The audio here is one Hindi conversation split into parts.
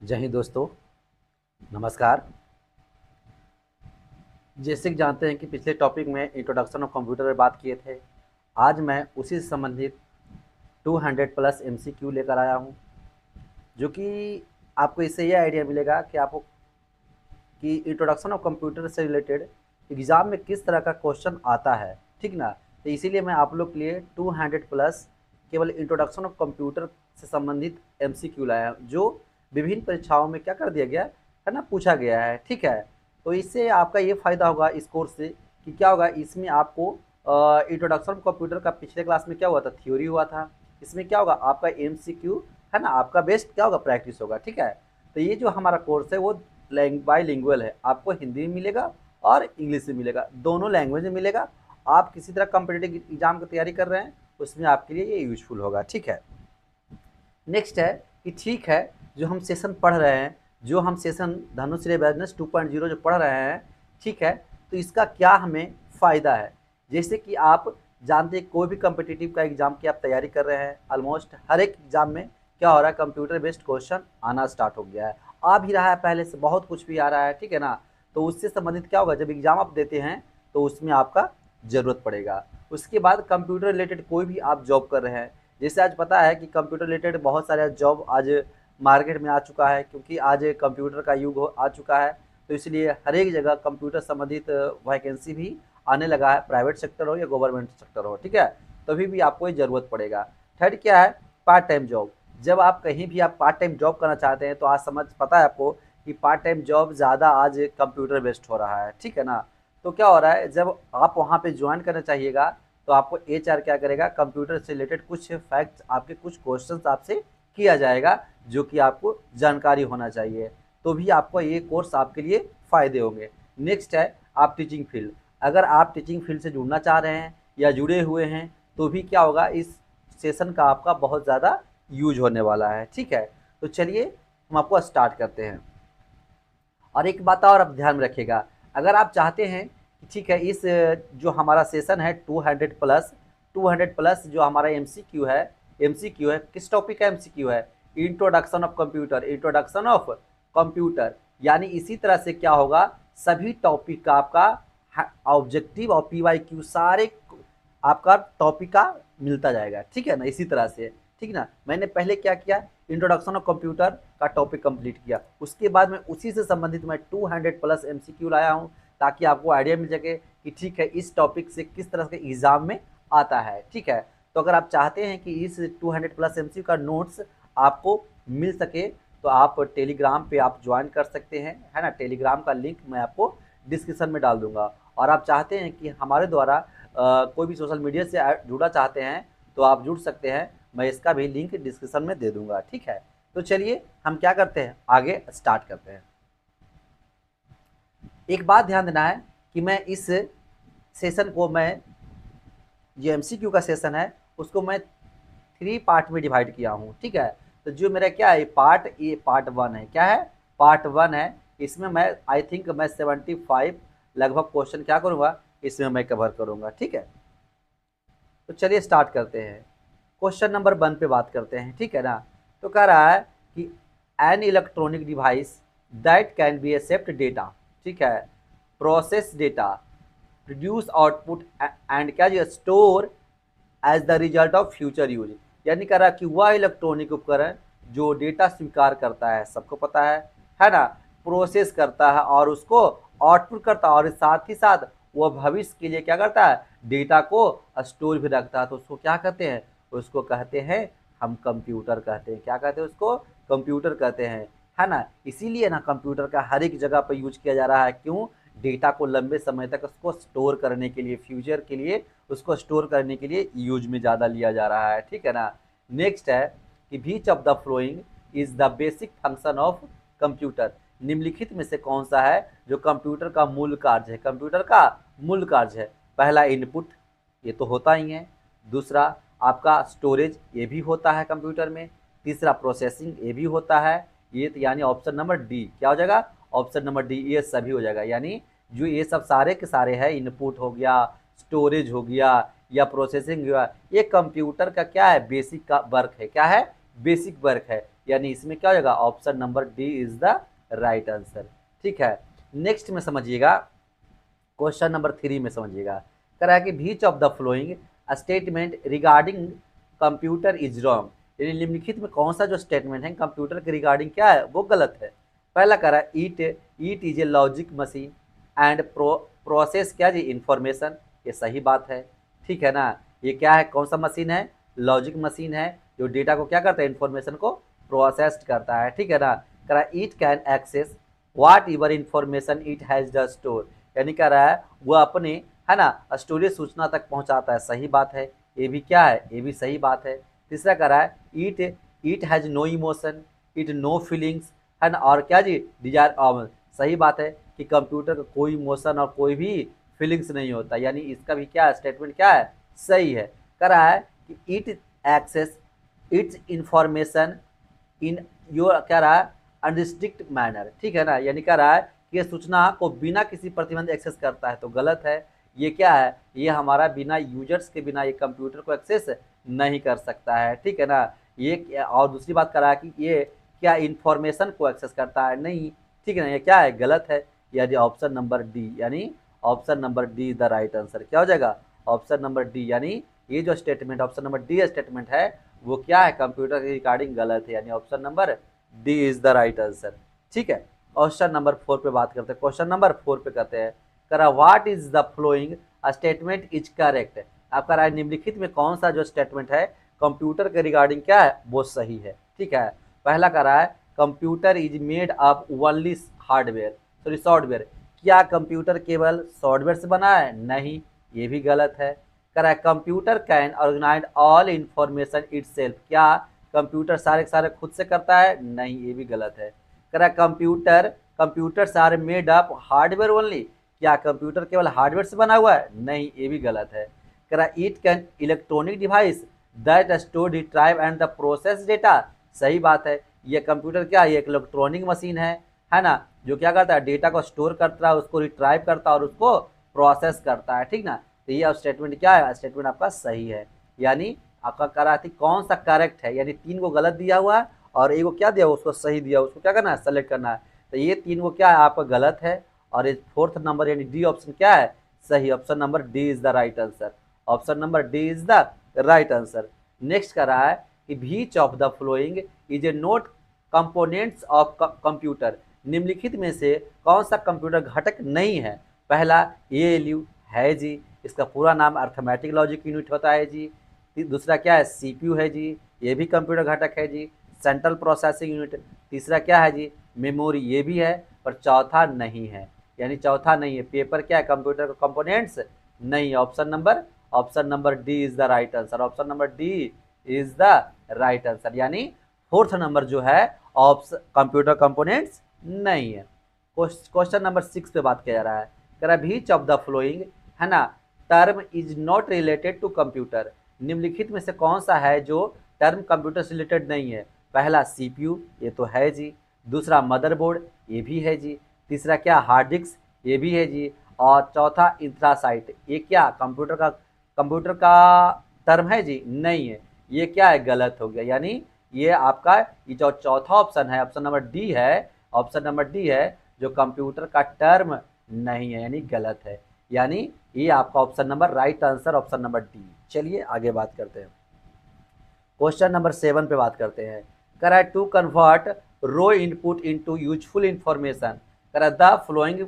जय हिंद दोस्तों, नमस्कार। जैसे कि जानते हैं कि पिछले टॉपिक में इंट्रोडक्शन ऑफ कंप्यूटर में बात किए थे। आज मैं उसी से संबंधित 200 प्लस एमसीक्यू लेकर आया हूं, जो कि आपको इससे यह आइडिया मिलेगा कि आपको कि इंट्रोडक्शन ऑफ कंप्यूटर से रिलेटेड एग्ज़ाम में किस तरह का क्वेश्चन आता है, ठीक ना। तो इसीलिए मैं आप लोग के लिए 200 प्लस केवल इंट्रोडक्शन ऑफ कंप्यूटर से संबंधित एमसीक्यू लाया हूं, जो विभिन्न परीक्षाओं में क्या कर दिया गया है ना, पूछा गया है, ठीक है। तो इससे आपका ये फ़ायदा होगा इस कोर्स से कि क्या होगा, इसमें आपको इंट्रोडक्शन ऑफ कंप्यूटर का पिछले क्लास में क्या हुआ था, थ्योरी हुआ था। इसमें क्या होगा, आपका एमसीक्यू है ना, आपका बेस्ट क्या होगा, प्रैक्टिस होगा, ठीक है। तो ये जो हमारा कोर्स है वो बाईलिंगुअल है, आपको हिंदी में मिलेगा और इंग्लिश में मिलेगा, दोनों लैंग्वेज में मिलेगा। आप किसी तरह कॉम्पिटिटिव एग्जाम की तैयारी कर रहे हैं उसमें आपके लिए ये यूजफुल होगा, ठीक है। नेक्स्ट है कि ठीक है, जो हम सेशन पढ़ रहे हैं, जो हम सेशन धनुश्री बिजनेस 2.0 जो पढ़ रहे हैं, ठीक है, तो इसका क्या हमें फ़ायदा है। जैसे कि आप जानते हैं कोई भी कॉम्पिटिटिव का एग्ज़ाम की आप तैयारी कर रहे हैं, ऑलमोस्ट हर एक एग्ज़ाम में क्या हो रहा है, कंप्यूटर बेस्ड क्वेश्चन आना स्टार्ट हो गया है, आ भी रहा है, पहले से बहुत कुछ भी आ रहा है, ठीक है ना। तो उससे संबंधित क्या होगा, जब एग्ज़ाम आप देते हैं तो उसमें आपका ज़रूरत पड़ेगा। उसके बाद कंप्यूटर रिलेटेड कोई भी आप जॉब कर रहे हैं, जैसे आज पता है कि कंप्यूटर रिलेटेड बहुत सारे जॉब आज मार्केट में आ चुका है, क्योंकि आज कंप्यूटर का युग आ चुका है। तो इसलिए हर एक जगह कंप्यूटर संबंधित वैकेंसी भी आने लगा है, प्राइवेट सेक्टर हो या गवर्नमेंट सेक्टर हो, ठीक है। तभी भी आपको ये ज़रूरत पड़ेगा। थर्ड क्या है, पार्ट टाइम जॉब। जब आप कहीं भी आप पार्ट टाइम जॉब करना चाहते हैं तो आज समझ पता है आपको कि पार्ट टाइम जॉब ज़्यादा आज कंप्यूटर बेस्ड हो रहा है, ठीक है ना। तो क्या हो रहा है, जब आप वहाँ पे ज्वाइन करना चाहिएगा तो आपको एचआर क्या करेगा, कंप्यूटर से रिलेटेड कुछ फैक्ट्स, आपके कुछ क्वेश्चंस आपसे किया जाएगा, जो कि आपको जानकारी होना चाहिए। तो भी आपको ये कोर्स आपके लिए फ़ायदे होंगे। नेक्स्ट है आप टीचिंग फील्ड। अगर आप टीचिंग फील्ड से जुड़ना चाह रहे हैं या जुड़े हुए हैं तो भी क्या होगा, इस सेशन का आपका बहुत ज़्यादा यूज होने वाला है, ठीक है। तो चलिए हम आपको स्टार्ट करते हैं। और एक बात और आप ध्यान में रखिएगा, अगर आप चाहते हैं कि ठीक है, इस जो हमारा सेशन है 200 प्लस जो हमारा एमसीक्यू है, किस टॉपिक का एमसीक्यू है, introduction of computer, introduction of computer. यानी इसी तरह से क्या होगा, सभी टॉपिक का आपका ऑब्जेक्टिव और पीवाईक्यू सारे आपका टॉपिक का मिलता जाएगा, ठीक है ना, इसी तरह से, ठीक ना। मैंने पहले क्या किया, इंट्रोडक्शन ऑफ कंप्यूटर का टॉपिक कंप्लीट किया, उसके बाद में उसी से संबंधित मैं 200 प्लस एमसीक्यू लाया हूँ, ताकि आपको आइडिया मिल सके कि ठीक है, इस टॉपिक से किस तरह के एग्जाम में आता है, ठीक है। तो अगर आप चाहते हैं कि इस 200 प्लस एमसीक्यू का नोट्स आपको मिल सके तो आप टेलीग्राम पे आप ज्वाइन कर सकते हैं, है ना। टेलीग्राम का लिंक मैं आपको डिस्क्रिप्शन में डाल दूंगा। और आप चाहते हैं कि हमारे द्वारा कोई भी सोशल मीडिया से जुड़ना चाहते हैं तो आप जुड़ सकते हैं, मैं इसका भी लिंक डिस्क्रिप्शन में दे दूंगा, ठीक है। तो चलिए हम क्या करते हैं, आगे स्टार्ट करते हैं। एक बात ध्यान देना है कि मैं इस सेशन को, मैं जो एमसीक्यू का सेशन है उसको मैं 3 पार्ट में डिवाइड किया हूँ, ठीक है। तो जो मेरा क्या है, पार्ट 1 है, क्या है, पार्ट 1 है। इसमें मैं आई थिंक मैं 75 लगभग क्वेश्चन क्या करूँगा, इसमें मैं कवर करूँगा, ठीक है। तो चलिए स्टार्ट करते हैं, क्वेश्चन नंबर 1 पे बात करते हैं, ठीक है ना। तो कह रहा है कि an electronic device that can be accept data, ठीक है, process data, produce output and क्या जो store as the result of future use. यानी कह रहा है कि वह इलेक्ट्रॉनिक उपकरण जो डेटा स्वीकार करता है, सबको पता है ना, प्रोसेस करता है और उसको आउटपुट करता है, और साथ ही साथ वह भविष्य के लिए क्या करता है, डेटा को स्टोर भी रखता है। तो उसको क्या कहते हैं, उसको कहते हैं हम कंप्यूटर कहते हैं। क्या कहते हैं उसको, कंप्यूटर कहते हैं, है ना। इसीलिए ना कंप्यूटर का हर एक जगह पर यूज किया जा रहा है, क्यों, डेटा को लंबे समय तक उसको स्टोर करने के लिए, फ्यूचर के लिए उसको स्टोर करने के लिए यूज में ज़्यादा लिया जा रहा है, ठीक है ना। नेक्स्ट है कि which of the following is the basic function of computer. निम्नलिखित में से कौन सा है जो कंप्यूटर का मूल कार्य है, कंप्यूटर का मूल कार्य है। पहला इनपुट, ये तो होता ही है। दूसरा आपका स्टोरेज, ये भी होता है कंप्यूटर में। तीसरा प्रोसेसिंग, ये भी होता है। ये तो यानी ऑप्शन नंबर डी क्या हो जाएगा, ऑप्शन नंबर डी, ये सभी हो जाएगा। यानी जो ये सब सारे के सारे हैं, इनपुट हो गया, स्टोरेज हो गया या प्रोसेसिंग हुआ, ये कंप्यूटर का क्या है, बेसिक का वर्क है, क्या है, बेसिक वर्क है। यानी इसमें क्या हो जाएगा, option number D is the right answer. ठीक है, नेक्स्ट में समझिएगा, क्वेश्चन नंबर 3 में समझिएगा, कह रहा है कि which of the following statement regarding computer is wrong, यानी निम्नलिखित में कौन सा जो स्टेटमेंट है कंप्यूटर के रिगार्डिंग क्या है वो गलत है। पहला कह रहा है eat is a logic machine and process क्या जी इंफॉर्मेशन, ये सही बात है। ठीक है ना, ये क्या है, कौन सा मशीन है, लॉजिक मशीन है जो डेटा को क्या करता है, इंफॉर्मेशन को प्रोसेस करता है। ठीक है ना, कह रहा है it can access whatever information it has the store, यानी कह रहा है वो अपने है ना स्टोरेज सूचना तक पहुंचाता है, सही बात है, ये भी क्या है, ये भी सही बात है। तीसरा कह रहा है it it has no emotion, it no feelings, है ना, और क्या जी डिजायर, सही बात है कि कंप्यूटर का कोई इमोशन और कोई भी फीलिंग्स नहीं होता, यानी इसका भी क्या स्टेटमेंट क्या है, सही है। कह रहा है कि it access its information in your कह रहा है अनरिस्ट्रिक्ट मैनर, ठीक है ना, यानी कह रहा है कि ये सूचना को बिना किसी प्रतिबंध एक्सेस करता है, तो गलत है। ये क्या है, ये हमारा बिना यूजर्स के बिना ये कंप्यूटर को एक्सेस नहीं कर सकता है। ठीक है ना, ये और दूसरी बात करा कि ये क्या इंफॉर्मेशन को एक्सेस करता है, नहीं। ठीक है ना, ये क्या है, गलत है, यानी ऑप्शन नंबर डी, यानी option number D the right answer. क्या हो जाएगा, ऑप्शन नंबर डी, यानी ये जो statement option number D statement है वो क्या है, कंप्यूटर के रिगार्डिंग गलत है, यानी option number D is the right answer. ठीक है, क्वेश्चन नंबर 4 पे बात करते हैं। क्वेश्चन नंबर 4 पे कहते हैं, करा what is the following statement is correct, आपका राय निम्नलिखित में कौन सा जो स्टेटमेंट है कंप्यूटर के रिगार्डिंग क्या है वो सही है। ठीक है, पहला कह रहा है computer is made of only hardware sorry software, क्या कंप्यूटर केवल सॉफ्टवेयर से बना है, नहीं, ये भी गलत है। कह रहा है computer can organise all information itself, क्या कंप्यूटर सारे सारे खुद से करता है, नहीं, ये भी गलत है। कह रहा है computers are made up hardware only, क्या कंप्यूटर केवल हार्डवेयर से बना हुआ है, नहीं, ये भी गलत है। कह रहा है it can electronic device that store retrieve and the process data, सही बात है, ये कंप्यूटर क्या है, ये एक इलेक्ट्रॉनिक मशीन है ना, जो क्या करता है डेटा को स्टोर करता है, उसको रिट्राइव करता है और उसको प्रोसेस करता है। ठीक ना, तो ये स्टेटमेंट क्या है, स्टेटमेंट आपका सही है, यानी आपका करा थी कौन सा करेक्ट है, यानी 3 को गलत दिया हुआ है और एक को क्या दिया उसको सही दिया, उसको क्या करना है, सेलेक्ट करना है। तो ये 3 को क्या है आपका गलत है और इस 4th नंबर यानी डी ऑप्शन क्या है, सही, option number D is the right answer, option number D is the right answer. Next कर रहा है कि which of the following is a not components of computer, निम्नलिखित में से कौन सा कंप्यूटर घटक नहीं है। पहला एएलयू है जी, इसका पूरा नाम अर्थमेटिक लॉजिक यूनिट होता है जी। दूसरा क्या है, सीपीयू है जी, ये भी कंप्यूटर घटक है जी। सेंट्रल प्रोसेसिंग यूनिट, तीसरा क्या है जी, मेमोरी, ये भी है, पर चौथा नहीं है, यानी चौथा नहीं है। पेपर क्या है, कंप्यूटर का कंपोनेंट्स नहीं, option number D is the right answer, option number D is the right answer, यानी 4th नंबर जो है ऑप्शन कंप्यूटर कंपोनेंट्स नहीं है। क्वेश्चन नंबर 6 पे बात किया जा रहा है, कह रहा है बीच ऑफ द फ्लोइंग है ना term is not related to computer, निम्नलिखित में से कौन सा है जो टर्म कंप्यूटर से रिलेटेड नहीं है। पहला सीपीयू, ये तो है जी। दूसरा मदरबोर्ड, ये भी है जी। तीसरा क्या, हार्ड डिस्क, ये भी है जी। और चौथा इंथ्रासाइट, ये क्या कंप्यूटर का टर्म है जी, नहीं है, ये क्या है, गलत हो गया, यानी ये आपका ये जो चौथा ऑप्शन है ऑप्शन नंबर डी है, ऑप्शन नंबर डी है जो कंप्यूटर का टर्म नहीं है, यानी गलत है, यानी ये आपका option number right answer option number D. चलिए आगे बात करते हैं, क्वेश्चन नंबर 7 पे बात करते हैं। कह रहा है to convert raw input into useful information, कह रहा है the flowing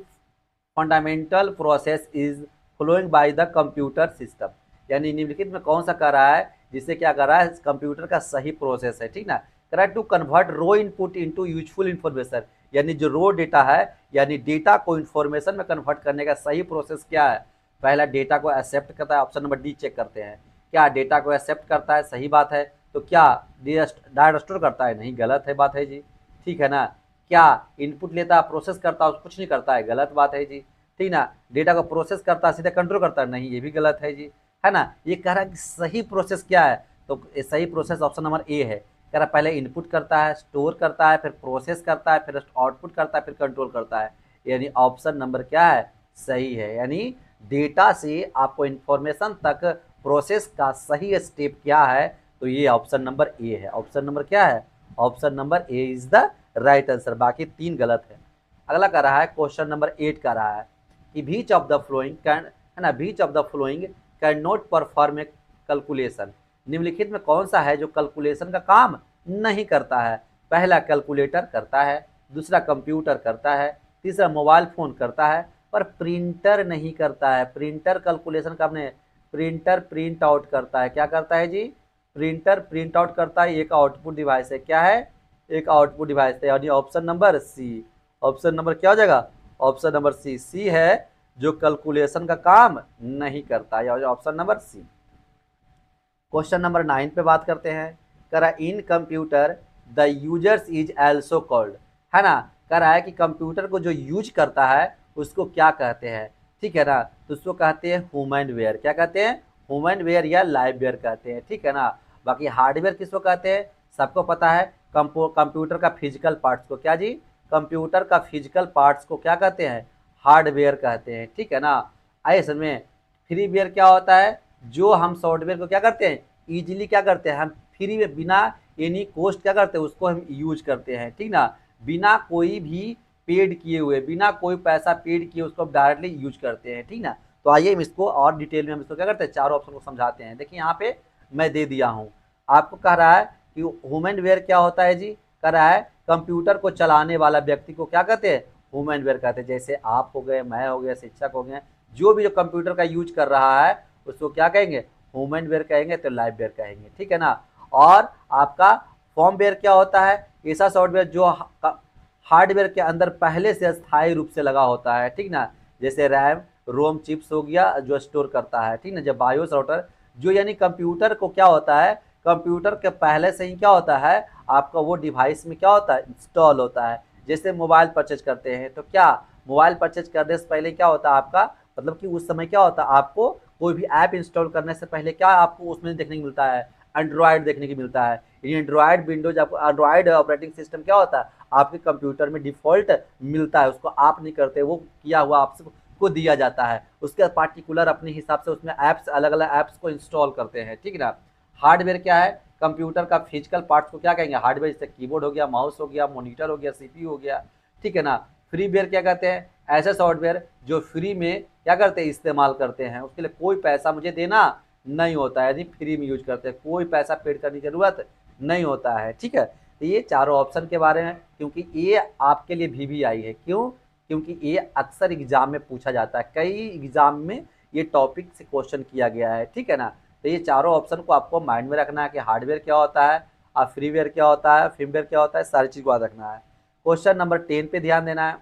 fundamental process is flowing by the computer system, यानी निम्नलिखित में कौन सा कर रहा है जिससे क्या कर रहा है कंप्यूटर का सही प्रोसेस है। ठीक ना, कह रहा है to convert raw input into useful information, यानी जो रो डेटा है यानी डेटा को इन्फॉर्मेशन में कन्वर्ट करने का सही प्रोसेस क्या है। पहला डेटा को एक्सेप्ट करता है, ऑप्शन नंबर डी चेक करते हैं, क्या डेटा को एक्सेप्ट करता है, सही बात है। तो क्या डाटा स्टोर करता है, नहीं, गलत है बात है जी। ठीक है ना, क्या इनपुट लेता है प्रोसेस करता है, कुछ नहीं करता है, गलत बात है जी। ठीक ना, डेटा को प्रोसेस करता है सीधा कंट्रोल करता है, नहीं, ये भी गलत है जी, है ना। ये कह रहा है कि सही प्रोसेस क्या है, तो सही प्रोसेस ऑप्शन नंबर ए है। कह रहा है पहले इनपुट करता है, स्टोर करता है, फिर प्रोसेस करता है, फिर आउटपुट करता है, फिर कंट्रोल करता है, यानी ऑप्शन नंबर क्या है, सही है, यानी डेटा से आपको इंफॉर्मेशन तक प्रोसेस का सही स्टेप क्या है, तो ये ऑप्शन नंबर ए है। ऑप्शन नंबर क्या है, option number A is the right answer, बाकी 3 गलत है। अगला कह रहा है क्वेश्चन नंबर 8 का रहा है कि which of the following can, है ना, which of the following can not perform a calculation. निम्नलिखित में कौन सा है जो कैलकुलेशन का काम नहीं करता है? पहला कैलकुलेटर करता है, दूसरा कंप्यूटर करता है, तीसरा मोबाइल फोन करता है, पर प्रिंटर नहीं करता है। प्रिंटर कैलकुलेशन का अपने, प्रिंटर प्रिंट आउट करता है। क्या करता है जी? प्रिंटर प्रिंट आउट करता है, एक आउटपुट डिवाइस है। क्या है? एक आउटपुट डिवाइस है, यानी option number C. Option number क्या हो जाएगा? ऑप्शन नंबर सी, सी है जो कैलकुलेशन का काम नहीं करता है, option number C. Question number 9 पे बात करते हैं। करा in computer the users is also called, है ना, कह रहा है कि कंप्यूटर को जो यूज करता है उसको क्या कहते हैं? ठीक है ना, तो उसको कहते हैं ह्यूमन वेयर। क्या कहते हैं? ह्यूमन वेयर या लाइव वेयर कहते हैं, ठीक है ना। बाकी हार्डवेयर किसको कहते हैं? सबको पता है, कंप्यूटर का फिजिकल पार्ट्स को। क्या जी? कंप्यूटर का फिजिकल पार्ट्स को क्या कहते हैं? हार्डवेयर कहते हैं, ठीक है ना। आइए समझें, फ्री वेयर क्या होता है? जो हम सॉफ्टवेयर को क्या करते हैं? इजीली क्या करते हैं? हम फ्री में बिना एनी कोस्ट क्या करते हैं? उसको हम यूज करते हैं, ठीक ना, बिना कोई भी पेड किए हुए, बिना कोई पैसा पेड किए उसको डायरेक्टली यूज करते हैं, ठीक ना। तो आइए हम इसको और डिटेल में हम इसको क्या करते हैं, चारों ऑप्शन को समझाते हैं। देखिए यहाँ पे मैं दे दिया हूँ, आपको कह रहा है कि ह्यूमन वेयर क्या होता है जी? कह रहा है कंप्यूटर को चलाने वाला व्यक्ति को क्या कहते हैं? ह्यूमन वेयर कहते हैं। जैसे आप हो गए, मैं हो गया, शिक्षक हो गए, जो भी जो कंप्यूटर का यूज कर रहा है उसको क्या कहेंगे? ह्यूमन वेयर कहेंगे, तो लाइव वेयर कहेंगे, ठीक है ना। और आपका फॉर्म वेयर क्या होता है? ऐसा सॉफ्टवेयर जो हार्डवेयर के अंदर पहले से स्थायी रूप से लगा होता है, ठीक ना। जैसे रैम, रोम चिप्स हो गया जो स्टोर करता है, ठीक ना। जब बायोस राउटर जो, यानी कंप्यूटर को क्या होता है, कंप्यूटर के पहले से ही क्या होता है, आपका वो डिवाइस में क्या होता है? इंस्टॉल होता है। जैसे मोबाइल परचेज करते हैं तो क्या, मोबाइल परचेज करने से पहले क्या होता है आपका, मतलब कि उस समय क्या होता है, आपको कोई भी ऐप इंस्टॉल करने से पहले क्या आपको उसमें देखने को मिलता है? एंड्रॉयड देखने को मिलता है। ये एंड्रॉयड विंडोज, आपको एंड्रॉयड ऑपरेटिंग सिस्टम क्या होता है, आपके कंप्यूटर में डिफ़ॉल्ट मिलता है, उसको आप नहीं करते, वो किया हुआ आपसे को दिया जाता है। उसके बाद पार्टिकुलर अपने हिसाब से उसमें ऐप्स, अलग अलग ऐप्स को इंस्टॉल करते हैं, ठीक है ना। हार्डवेयर क्या है? कंप्यूटर का फिजिकल पार्ट्स को क्या कहेंगे? हार्डवेयर। जैसे कीबोर्ड हो गया, माउस हो गया, मॉनिटर हो गया, सीपीयू हो गया, ठीक है ना। फ्रीवेयर क्या कहते हैं? ऐसे सॉफ्टवेयर जो फ्री में क्या करते हैं? इस्तेमाल करते हैं, उसके लिए कोई पैसा मुझे देना नहीं होता है, यदि फ्री में यूज करते हैं, कोई पैसा पेड करने की जरूरत नहीं होता है, ठीक है। तो ये चारों ऑप्शन के बारे में, क्योंकि ये आपके लिए भी आई है। क्यों? क्योंकि ये अक्सर एग्जाम में पूछा जाता है, कई एग्जाम में ये टॉपिक से क्वेश्चन किया गया है, ठीक है ना। तो ये चारों ऑप्शन को आपको माइंड में रखना है कि हार्डवेयर क्या होता है और फ्रीवेयर क्या होता है, फर्मवेयर क्या होता है, सारी चीज़ को याद रखना है। क्वेश्चन नंबर 10 पे ध्यान देना है।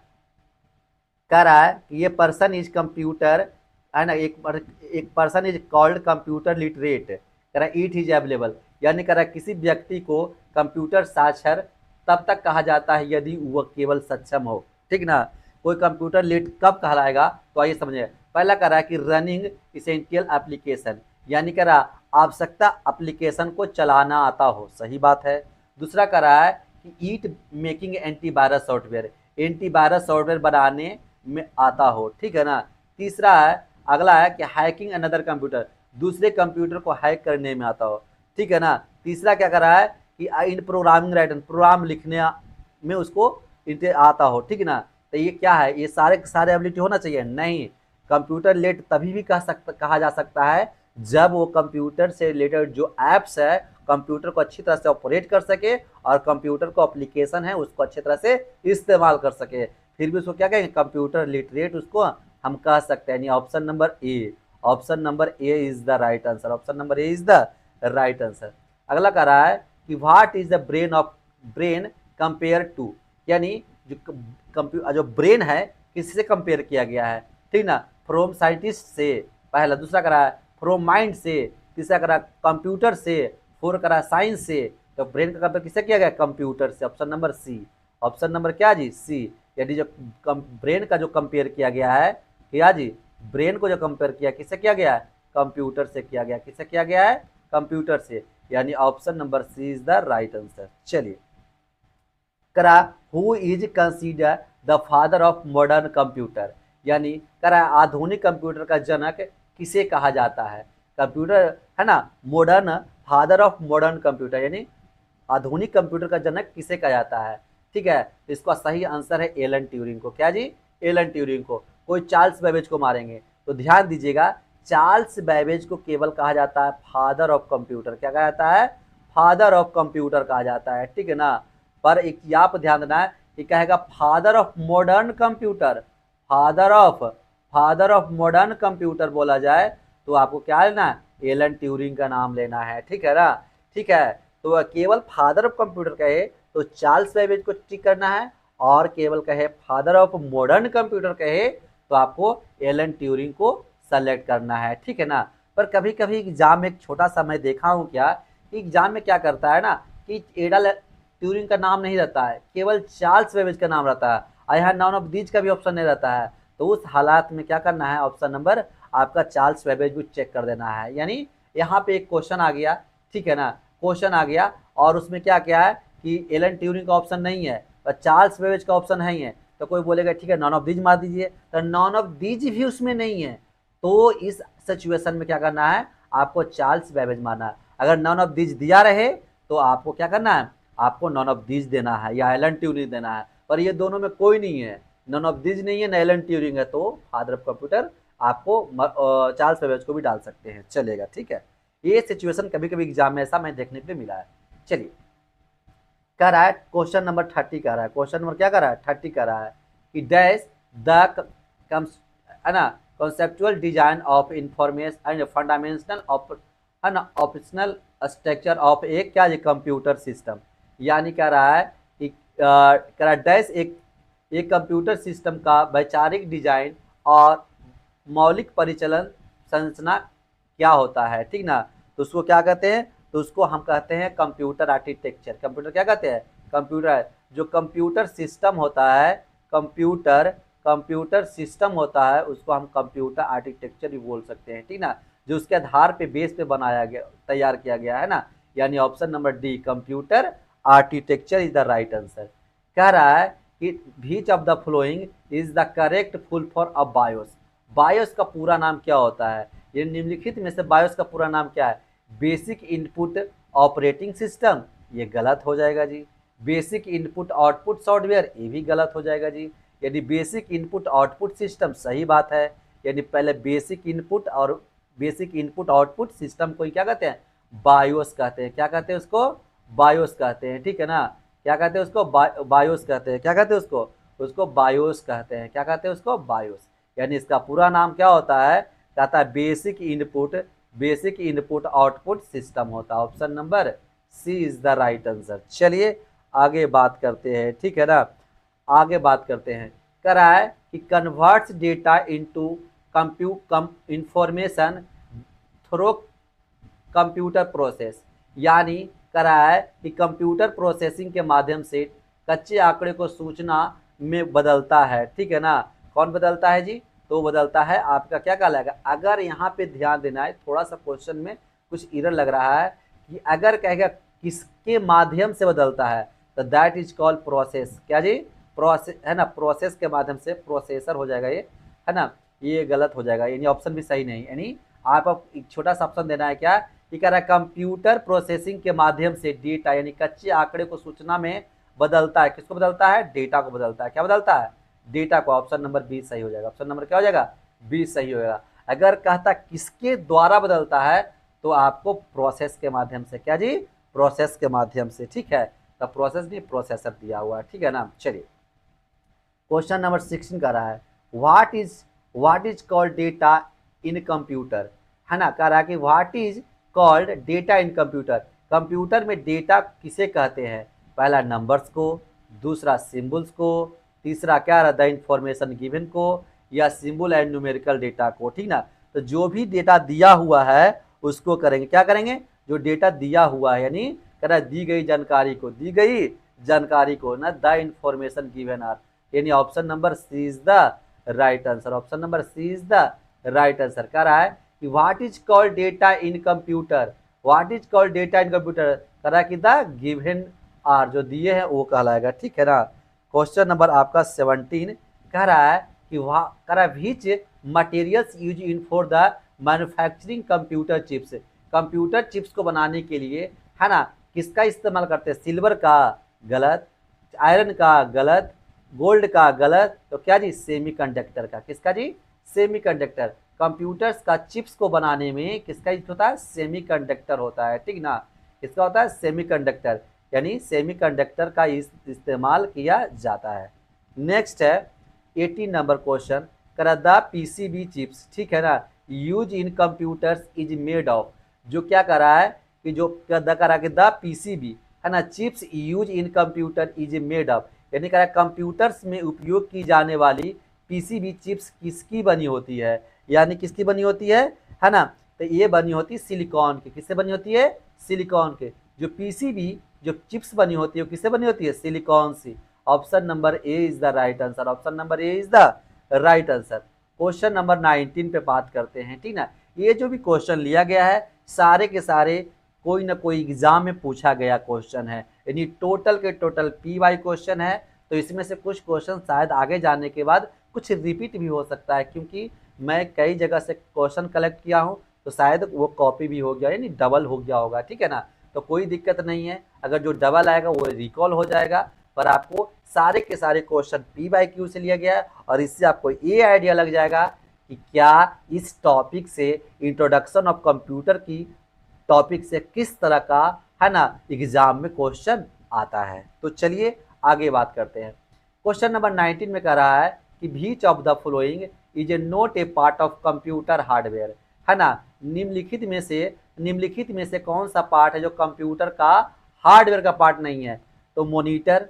कह रहा है कि ये पर्सन इज कंप्यूटर, है ना, एक person is called computer literate. कह रहा है इट इज अवेलेबल, यानी कह रहा है किसी व्यक्ति को कंप्यूटर साक्षर तब तक कहा जाता है यदि वह केवल सक्षम हो, ठीक ना। कोई कंप्यूटर लिट कब कहलाएगा? तो आइए समझिए। पहला कह रहा है कि रनिंग इसेंशियल एप्लीकेशन, यानी कह रहा आवश्यकता एप्लीकेशन को चलाना आता हो, सही बात है। दूसरा कह रहा है कि it making antivirus software, antivirus software बनाने में आता हो, ठीक है ना। तीसरा है, अगला है कि हैकिंग अनदर कंप्यूटर, दूसरे कंप्यूटर को हैक करने में आता हो, ठीक है ना। तीसरा क्या कर रहा है कि इन प्रोग्रामिंग राइटर, प्रोग्राम लिखने में उसको आता हो, ठीक है ना। तो ये क्या है? ये सारे सारे एबिलिटी होना चाहिए? नहीं। कंप्यूटर लेट तभी भी कहा जा सकता है जब वो कंप्यूटर से रिलेटेड जो ऐप्स है कंप्यूटर को अच्छी तरह से ऑपरेट कर सके और कंप्यूटर को एप्लीकेशन है उसको अच्छी तरह से इस्तेमाल कर सके, फिर भी उसको क्या कहेंगे? कंप्यूटर लिटरेट उसको हम कह सकते हैं। Option number A, option number A is the right answer, option number A is the right answer. अगला कह रहा है कि what is the brain compare to, यानी जो ब्रेन है किससे कंपेयर किया गया है, ठीक ना। फ्रॉम साइंटिस्ट से, पहला। दूसरा कह रहा है फ्रॉम माइंड से, तीसरा कह रहा है कंप्यूटर से, फोर कह रहा है साइंस से। तो ब्रेन का कंपेयर किससे किया गया? कंप्यूटर से, option number C. Option number क्या जी? सी। यानी जो ब्रेन का जो कंपेयर किया गया है, क्या जी? ब्रेन को जो कंपेयर किया किससे किया गया है? कंप्यूटर से किया गया। किससे किया गया है? कंप्यूटर से, यानी option number C is the right answer. चलिए, करा who is consider the father of modern computer, यानी करा आधुनिक कंप्यूटर का जनक किसे कहा जाता है? कंप्यूटर, है ना, modern, father of modern computer, यानी आधुनिक कंप्यूटर का जनक किसे कहा जाता है? ठीक है, इसका सही आंसर है एलन ट्यूरिंग को। क्या जी? एलन ट्यूरिंग को। कोई चार्ल्स बेबेज को मारेंगे तो ध्यान दीजिएगा, चार्ल्स बेबेज को केवल कहा जाता है फादर ऑफ कंप्यूटर। क्या कहा जाता है? फादर ऑफ कंप्यूटर कहा जाता है, ठीक है ना। पर एक यहाँ पर ध्यान देना है कि कहेगा father of modern computer, father of modern computer बोला जाए तो आपको क्या लेना है? एलन ट्यूरिंग का नाम लेना है, ठीक है ना। ठीक है, तो केवल फादर ऑफ कंप्यूटर कहे तो चार्ल्स बेबेज को टिक करना है, और केवल कहे फादर ऑफ मॉडर्न कंप्यूटर कहे तो आपको एलन ट्यूरिंग को सेलेक्ट करना है, ठीक है ना। पर कभी कभी एग्जाम में एक छोटा सा मैं देखा हूँ क्या कि एग्जाम में क्या करता है ना कि एडल ट्यूरिंग का नाम नहीं रहता है, केवल चार्ल्स बेबेज का नाम रहता है, और यहाँ नॉन ऑफ दीज का भी ऑप्शन नहीं रहता है। तो उस हालात में क्या करना है, ऑप्शन नंबर आपका चार्ल्स बेबेज भी चेक कर देना है। यानी यहाँ पे एक क्वेश्चन आ गया, ठीक है ना, क्वेश्चन आ गया और उसमें क्या क्या है कि एलन ट्यूरिंग का ऑप्शन नहीं है और चार्ल्स बेबेज का ऑप्शन है ही है, तो कोई बोलेगा ठीक है नॉन ऑफ दीज मार दीजिए, तो नॉन ऑफ दीज भी उसमें नहीं है। तो इस सिचुएशन में क्या करना है, आपको चार्ल्स बेबेज मारना है। अगर नॉन ऑफ दीज दिया रहे तो आपको क्या करना है, आपको नॉन ऑफ दीज देना है या एलन ट्यूरिंग देना है। पर ये दोनों में कोई नहीं है, नॉन ऑफ दीज नहीं है ना एलन ट्यूरिंग है, तो फादर ऑफ कंप्यूटर आपको चार्ल्स बेबेज को भी डाल सकते हैं, चलेगा, ठीक है। ये सिचुएशन कभी कभी एग्जाम में ऐसा मैं देखने के लिए मिला है। चलिए, कह रहा है क्वेश्चन नंबर 30 कह रहा है, क्वेश्चन नंबर क्या कर रहा है, 30 कह रहा है कि डैश द है ना conceptual design of information and fundamental है ना ऑपरेशनल स्ट्रक्चर ऑफ एक क्या ये कंप्यूटर सिस्टम। यानी कह रहा है कि कह रहा डैश एक कंप्यूटर सिस्टम का वैचारिक डिजाइन और मौलिक परिचालन संरचना क्या होता है, ठीक ना। तो उसको क्या कहते हैं, तो उसको हम कहते हैं कंप्यूटर आर्किटेक्चर। कंप्यूटर क्या कहते हैं, कंप्यूटर जो कंप्यूटर सिस्टम होता है, कंप्यूटर सिस्टम होता है उसको हम कंप्यूटर आर्किटेक्चर भी बोल सकते हैं, ठीक ना, जो उसके आधार पे बेस पे बनाया गया तैयार किया गया है ना। यानी option number D computer architecture is the right answer. कह रहा है कि which of the following is the correct full for a BIOS. BIOS का पूरा नाम क्या होता है, ये निम्नलिखित में से बायोस का पूरा नाम क्या है, बेसिक इनपुट ऑपरेटिंग सिस्टम, ये गलत हो जाएगा जी। बेसिक इनपुट आउटपुट सॉफ्टवेयर, ये भी गलत हो जाएगा जी। यदि बेसिक इनपुट आउटपुट सिस्टम सही बात है, यानी पहले बेसिक इनपुट और बेसिक इनपुट आउटपुट सिस्टम को क्या कहते हैं, बायोस कहते हैं। क्या कहते हैं उसको, बायोस कहते हैं, ठीक है ना। क्या कहते हैं उसको, बायोस कहते हैं। क्या कहते हैं उसको, उसको बायोस कहते हैं। क्या कहते हैं उसको, बायोस। यानी इसका पूरा नाम क्या होता है, कहता है बेसिक इनपुट आउटपुट सिस्टम होता है। Option number C is the right answer. चलिए आगे बात करते हैं, ठीक है ना, आगे बात करते हैं। कह रहा है कि converts data into information through computer process. यानी कह रहा है कि कंप्यूटर प्रोसेसिंग के माध्यम से कच्चे आंकड़े को सूचना में बदलता है, ठीक है ना। कौन बदलता है जी, तो बदलता है आपका क्या कहलाएगा। अगर यहाँ पे ध्यान देना है, थोड़ा सा क्वेश्चन में कुछ एरर लग रहा है कि अगर कहेगा किसके माध्यम से बदलता है तो दैट इज कॉल्ड प्रोसेस। क्या जी, प्रोसेस है ना, प्रोसेस के माध्यम से, प्रोसेसर हो जाएगा ये, है ना, ये गलत हो जाएगा, यानी ऑप्शन भी सही नहीं। यानी आप एक छोटा सा ऑप्शन देना है क्या, कि कह रहा है कंप्यूटर प्रोसेसिंग के माध्यम से डेटा यानी कच्चे आंकड़े को सूचना में बदलता है। किसको बदलता है, डेटा को बदलता है। क्या बदलता है, डेटा को। ऑप्शन नंबर 20 सही हो जाएगा। ऑप्शन नंबर क्या हो जाएगा, 20 सही होगा। अगर कहता किसके द्वारा बदलता है तो आपको प्रोसेस के माध्यम से। क्या जी, प्रोसेस के माध्यम से, ठीक है। तो प्रोसेस नहीं, प्रोसेसर दिया हुआ है, ठीक है ना। चलिए क्वेश्चन नंबर 16 का रहा है what is called data in computer, है ना। कह रहा है कि what is called data in computer. Computer में डेटा किसे कहते हैं, पहला नंबर्स को, दूसरा सिंबल्स को, तीसरा क्या रहा द इंफॉर्मेशन गिवन को, या सिंबल एंड न्यूमेरिकल डेटा को, ठीक ना। तो जो भी डेटा दिया हुआ है उसको करेंगे, क्या करेंगे, जो डेटा दिया हुआ है, यानी कह रहा है दी गई जानकारी को ना द इंफॉर्मेशन गिवन आर, यानी option number C is the right answer. Option number C is the right answer. कह रहा है कि what is called data in computer, what is called data in computer, कह रहा है कि द गिवन आर, जो दिए हैं वो कहलाएगा, ठीक है ना। क्वेश्चन नंबर आपका 17 कह रहा है कि वहाँ कह रहा है which materials use in for the manufacturing computer chips. Computer chips को बनाने के लिए, है ना, किसका इस्तेमाल करते हैं? सिल्वर का गलत, आयरन का गलत, गोल्ड का गलत, तो क्या जी? सेमीकंडक्टर का। किसका जी? सेमीकंडक्टर। कंप्यूटर्स का चिप्स को बनाने में किसका यूज होता है? सेमीकंडक्टर होता है, ठीक ना। किसका होता है? सेमीकंडक्टर, यानी सेमीकंडक्टर का इस्तेमाल किया जाता है। नेक्स्ट है 18 नंबर क्वेश्चन, करा द पीसीबी चिप्स, ठीक है ना, use in computers is made of. जो क्या करा है कि जो करा के द पीसीबी है ना, chips use in computer is made of, यानी करा कंप्यूटर्स में उपयोग की जाने वाली पीसीबी चिप्स किसकी बनी होती है? यानी किसकी बनी होती है ना, तो ये बनी होती है सिलिकॉन की। किससे बनी होती है? सिलिकॉन के। जो पीसीबी जो चिप्स बनी होती है वो किससे बनी होती है? सिलिकॉन से। Option number A is the right answer. Option number A is the right answer. Question number 19 पे बात करते हैं, ठीक ना। ये जो भी क्वेश्चन लिया गया है सारे के सारे कोई ना कोई एग्जाम में पूछा गया क्वेश्चन है, यानी टोटल के टोटल पीवाई क्वेश्चन है। तो इसमें से कुछ क्वेश्चन शायद आगे जाने के बाद कुछ रिपीट भी हो सकता है, क्योंकि मैं कई जगह से क्वेश्चन कलेक्ट किया हूँ, तो शायद वो कॉपी भी हो गया, यानी डबल हो गया होगा, ठीक है ना। तो कोई दिक्कत नहीं है, अगर जो डबल आएगा वो रिकॉल हो जाएगा। पर आपको सारे के सारे क्वेश्चन पी/क्यू से लिया गया है, और इससे आपको ये आइडिया लग जाएगा कि क्या इस टॉपिक से इंट्रोडक्शन ऑफ कंप्यूटर की टॉपिक से किस तरह का है ना एग्जाम में क्वेश्चन आता है। तो चलिए आगे बात करते हैं। क्वेश्चन नंबर 19 में कह रहा है कि which of the following is A not a part of computer hardware, है ना। निम्नलिखित में से कौन सा पार्ट है जो कंप्यूटर का हार्डवेयर का पार्ट नहीं है? तो मॉनिटर,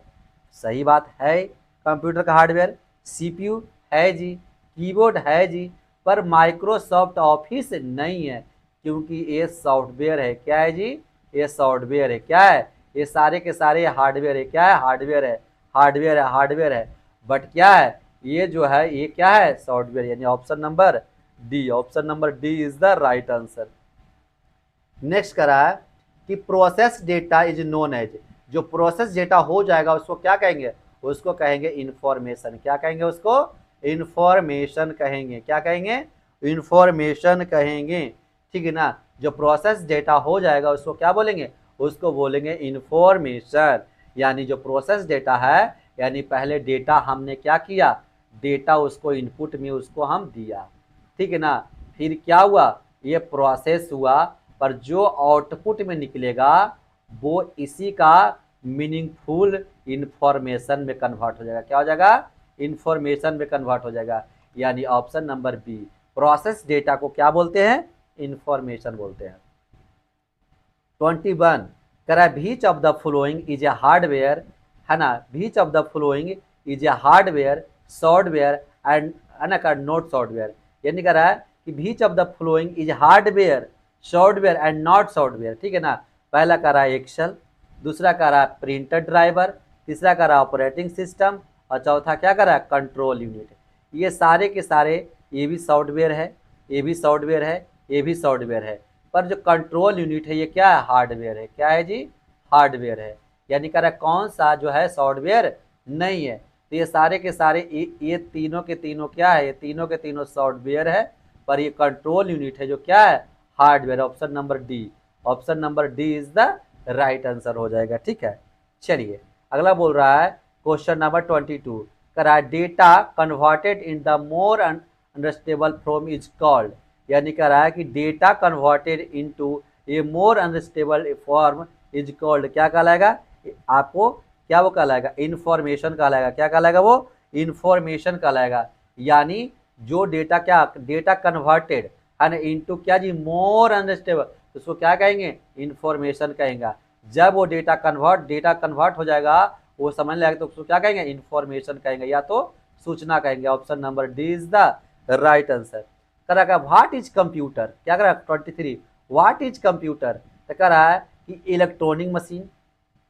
सही बात है, कंप्यूटर का हार्डवेयर। सीपीयू है जी, कीबोर्ड है जी, पर माइक्रोसॉफ्ट ऑफिस नहीं है, क्योंकि ये सॉफ्टवेयर है। क्या है जी? ये सॉफ्टवेयर है। क्या है? ये सारे के सारे हार्डवेयर है। क्या है? हार्डवेयर है, हार्डवेयर है, हार्डवेयर है। बट क्या है? ये जो है ये क्या है? सॉफ्टवेयर, यानी option number D. Option number D is the right answer. Next करा है कि process data is known as, जो प्रोसेस डेटा हो जाएगा उसको क्या कहेंगे? उसको कहेंगे इंफॉर्मेशन। क्या कहेंगे? उसको इंफॉर्मेशन कहेंगे। क्या कहेंगे? इंफॉर्मेशन कहेंगे, ठीक है ना। जो प्रोसेस डेटा हो जाएगा उसको क्या बोलेंगे? उसको बोलेंगे इंफॉर्मेशन। यानी जो प्रोसेस डेटा है, यानी पहले डेटा हमने क्या किया? डेटा उसको इनपुट में उसको हम दिया, ठीक है ना। फिर क्या हुआ? ये प्रोसेस हुआ, पर जो आउटपुट में निकलेगा वो इसी का मीनिंगफुल इंफॉर्मेशन में कन्वर्ट हो जाएगा। क्या हो जाएगा? इंफॉर्मेशन में कन्वर्ट हो जाएगा। यानी option number B, process data को क्या बोलते हैं? इंफॉर्मेशन बोलते हैं। 21 करा which of the following is a hardware, है ना। Which of the following is a hardware, software and not software, यानी कह रहा है कि which of the following is hardware, software and not software, ठीक है ना। पहला कह रहा है एक्सेल, दूसरा कह रहा है प्रिंटर ड्राइवर, तीसरा कह रहा है ऑपरेटिंग सिस्टम, और चौथा क्या कर रहा है? Control unit. ये सारे के सारे ये भी सॉफ्टवेयर है, ये भी सॉफ्टवेयर है, ये भी सॉफ्टवेयर है, पर जो कंट्रोल यूनिट है ये क्या है? हार्डवेयर है। क्या है जी? हार्डवेयर है। यानी कह रहा है कौन सा जो है सॉफ्टवेयर नहीं है। तो ये सारे के सारे ये तीनों के तीनों क्या है? ये तीनों के तीनों सॉफ्टवेयर है, पर ये कंट्रोल यूनिट है जो क्या है? Hardware. Option number D. Option number D is the right answer हो जाएगा, ठीक है। चलिए अगला बोल रहा है क्वेश्चन नंबर 22, कह रहा है data converted in the more understandable form is called, यानी कह रहा है कि data converted into A more unstable form is called, क्या कहलाएगा? आपको क्या वो कहलाएगा? इंफॉर्मेशन कहलाएगा। क्या कहलाएगा? वो इंफॉर्मेशन कहलाएगा। यानी जो डेटा क्या डेटा कन्वर्टेड है ना इनटू क्या जी? मोर अनस्टेबल, उसको क्या कहेंगे? इंफॉर्मेशन कहेंगे। जब वो डेटा कन्वर्ट हो जाएगा वो समझ लेगा तो उसको क्या कहेंगे? इंफॉर्मेशन कहेंगे, या तो सूचना कहेंगे। Option number D is the right answer. कह रहा है व्हाट इज कंप्यूटर, क्या कर रहा है? 23 व्हाट इज कंप्यूटर, तो कह रहा है कि electronic machine,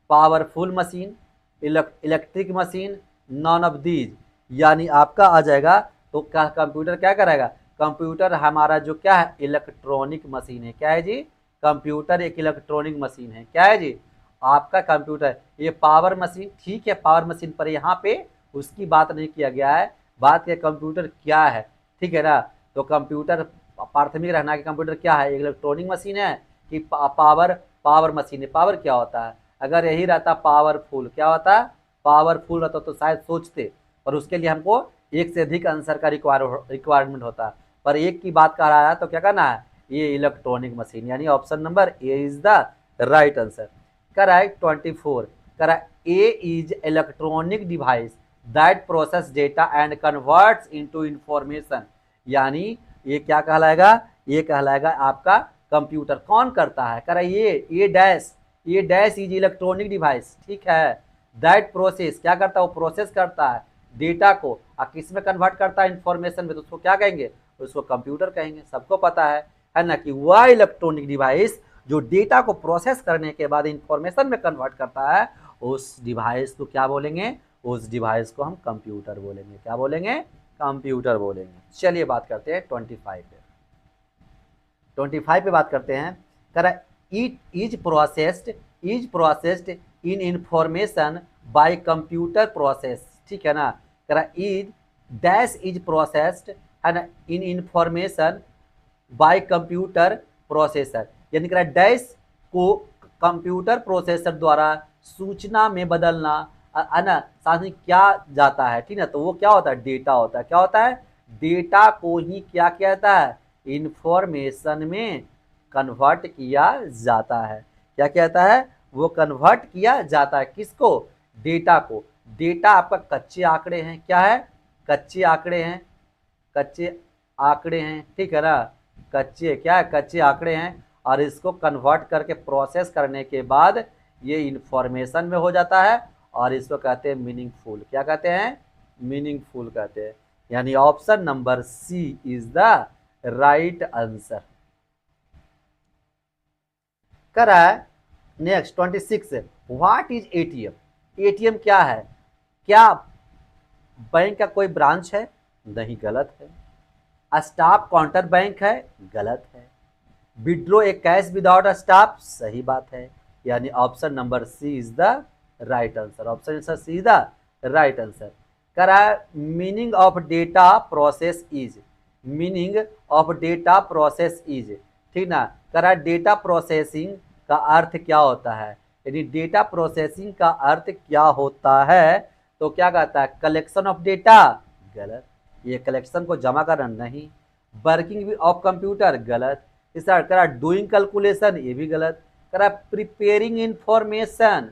powerful machine, electric machine, none of these, यानी आपका आ जाएगा। तो क्या कंप्यूटर क्या करेगा? कंप्यूटर हमारा जो क्या है? इलेक्ट्रॉनिक मशीन है। क्या है जी? कंप्यूटर एक इलेक्ट्रॉनिक मशीन है। क्या है जी? आपका कंप्यूटर ये पावर मशीन, ठीक है, पावर मशीन, पर यहाँ पे उसकी बात नहीं किया गया है, बात है कंप्यूटर क्या है, ठीक है ना। तो कंप्यूटर प्राथमिक रहना कि कंप्यूटर क्या है? इलेक्ट्रॉनिक मशीन है कि पावर पावर मशीन है। पावर क्या होता है? अगर यही रहता पावरफुल, क्या होता है? पावरफुल रहता तो शायद सोचते, पर उसके लिए हमको एक से अधिक आंसर का रिक्वायरमेंट होता है, पर एक की बात कर रहा है तो क्या करना है? ये इलेक्ट्रॉनिक मशीन, यानी option number A is the right answer. Correct. 24 correct. A is electronic device that process data and converts into information, यानी ये क्या कहलाएगा? ये कहलाएगा आपका कंप्यूटर। कौन करता है? कह रहा ये डैश इज इलेक्ट्रॉनिक डिवाइस, ठीक है। दैट प्रोसेस क्या करता है? वो प्रोसेस करता है डेटा को, और किस में कन्वर्ट करता है? इंफॉर्मेशन में। तो उसको क्या कहेंगे? उसको कंप्यूटर कहेंगे। सबको पता है ना, कि वह इलेक्ट्रॉनिक डिवाइस जो डेटा को प्रोसेस करने के बाद इंफॉर्मेशन में कन्वर्ट करता है, उस डिवाइस को क्या बोलेंगे? उस डिवाइस को हम कंप्यूटर बोलेंगे। क्या बोलेंगे? कंप्यूटर बोलेंगे। चलिए बात करते हैं 25 पे। 25 पे बात करते हैं। कह it is processed in information bye computer process, ठीक है ना। कह रहा इज डैश इज प्रोसेस्ड है ना इन इंफॉर्मेशन बाय कंप्यूटर प्रोसेसर, यानी कह रहा डैश को कंप्यूटर प्रोसेसर द्वारा सूचना में बदलना है ना, साथ में क्या जाता है, ठीक है। तो वो क्या होता है? डेटा होता है। क्या होता है? डेटा को ही क्या कहता है? इंफॉर्मेशन में कन्वर्ट किया जाता है। क्या कहता है? वो कन्वर्ट किया जाता है। किसको? डेटा को। डेटा आपका कच्चे आंकड़े हैं। क्या है? कच्चे आंकड़े हैं। कच्चे आंकड़े हैं, ठीक है ना। कच्चे क्या है? कच्चे आंकड़े हैं, और इसको कन्वर्ट करके प्रोसेस करने के बाद ये इंफॉर्मेशन में हो जाता है, और इसको कहते हैं मीनिंगफुल। क्या कहते हैं? मीनिंगफुल कहते हैं। यानी option number C is the right answer. करा है next 26। What is ATM? ATM क्या है? क्या बैंक का कोई ब्रांच है? नहीं, गलत है। स्टाफ काउंटर बैंक है? गलत है। विड्रो एक कैश विदाउट स्टाफ? सही बात है। यानी option number C is the right answer. Option C is the right answer. करा meaning of data process is, meaning of data process is, ठीक ना। करा डेटा प्रोसेसिंग का अर्थ क्या होता है? यदि डेटा प्रोसेसिंग का अर्थ क्या होता है, तो क्या कहता है? Collection of data? गलत। ये कलेक्शन को जमा करना नहीं। Working of computer? गलत। इसका करा डूइंग कैलकुलेशन? ये भी गलत। करा प्रिपेयरिंग इंफॉर्मेशन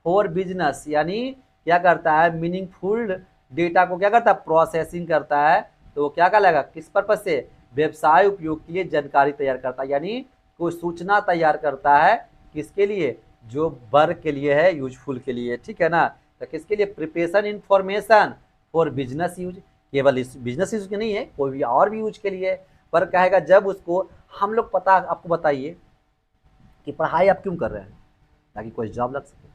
फॉर बिजनेस, यानी क्या करता है? मीनिंगफुल डेटा को क्या करता है? प्रोसेसिंग करता है। तो क्या कहलाएगा? किस पर्पज से? व्यवसाय उपयोग के लिए जानकारी तैयार करता है, यानी कोई सूचना तैयार करता है। किसके लिए? जो वर्क के लिए है, यूजफुल के लिए, ठीक है ना। तो किसके लिए? Preparation information for business use. केवल इस बिजनेस यूज के नहीं है, कोई भी और भी यूज के लिए। पर कहेगा जब उसको हम लोग पता, आपको बताइए कि पढ़ाई आप क्यों कर रहे हैं? ताकि कोई जॉब लग सके,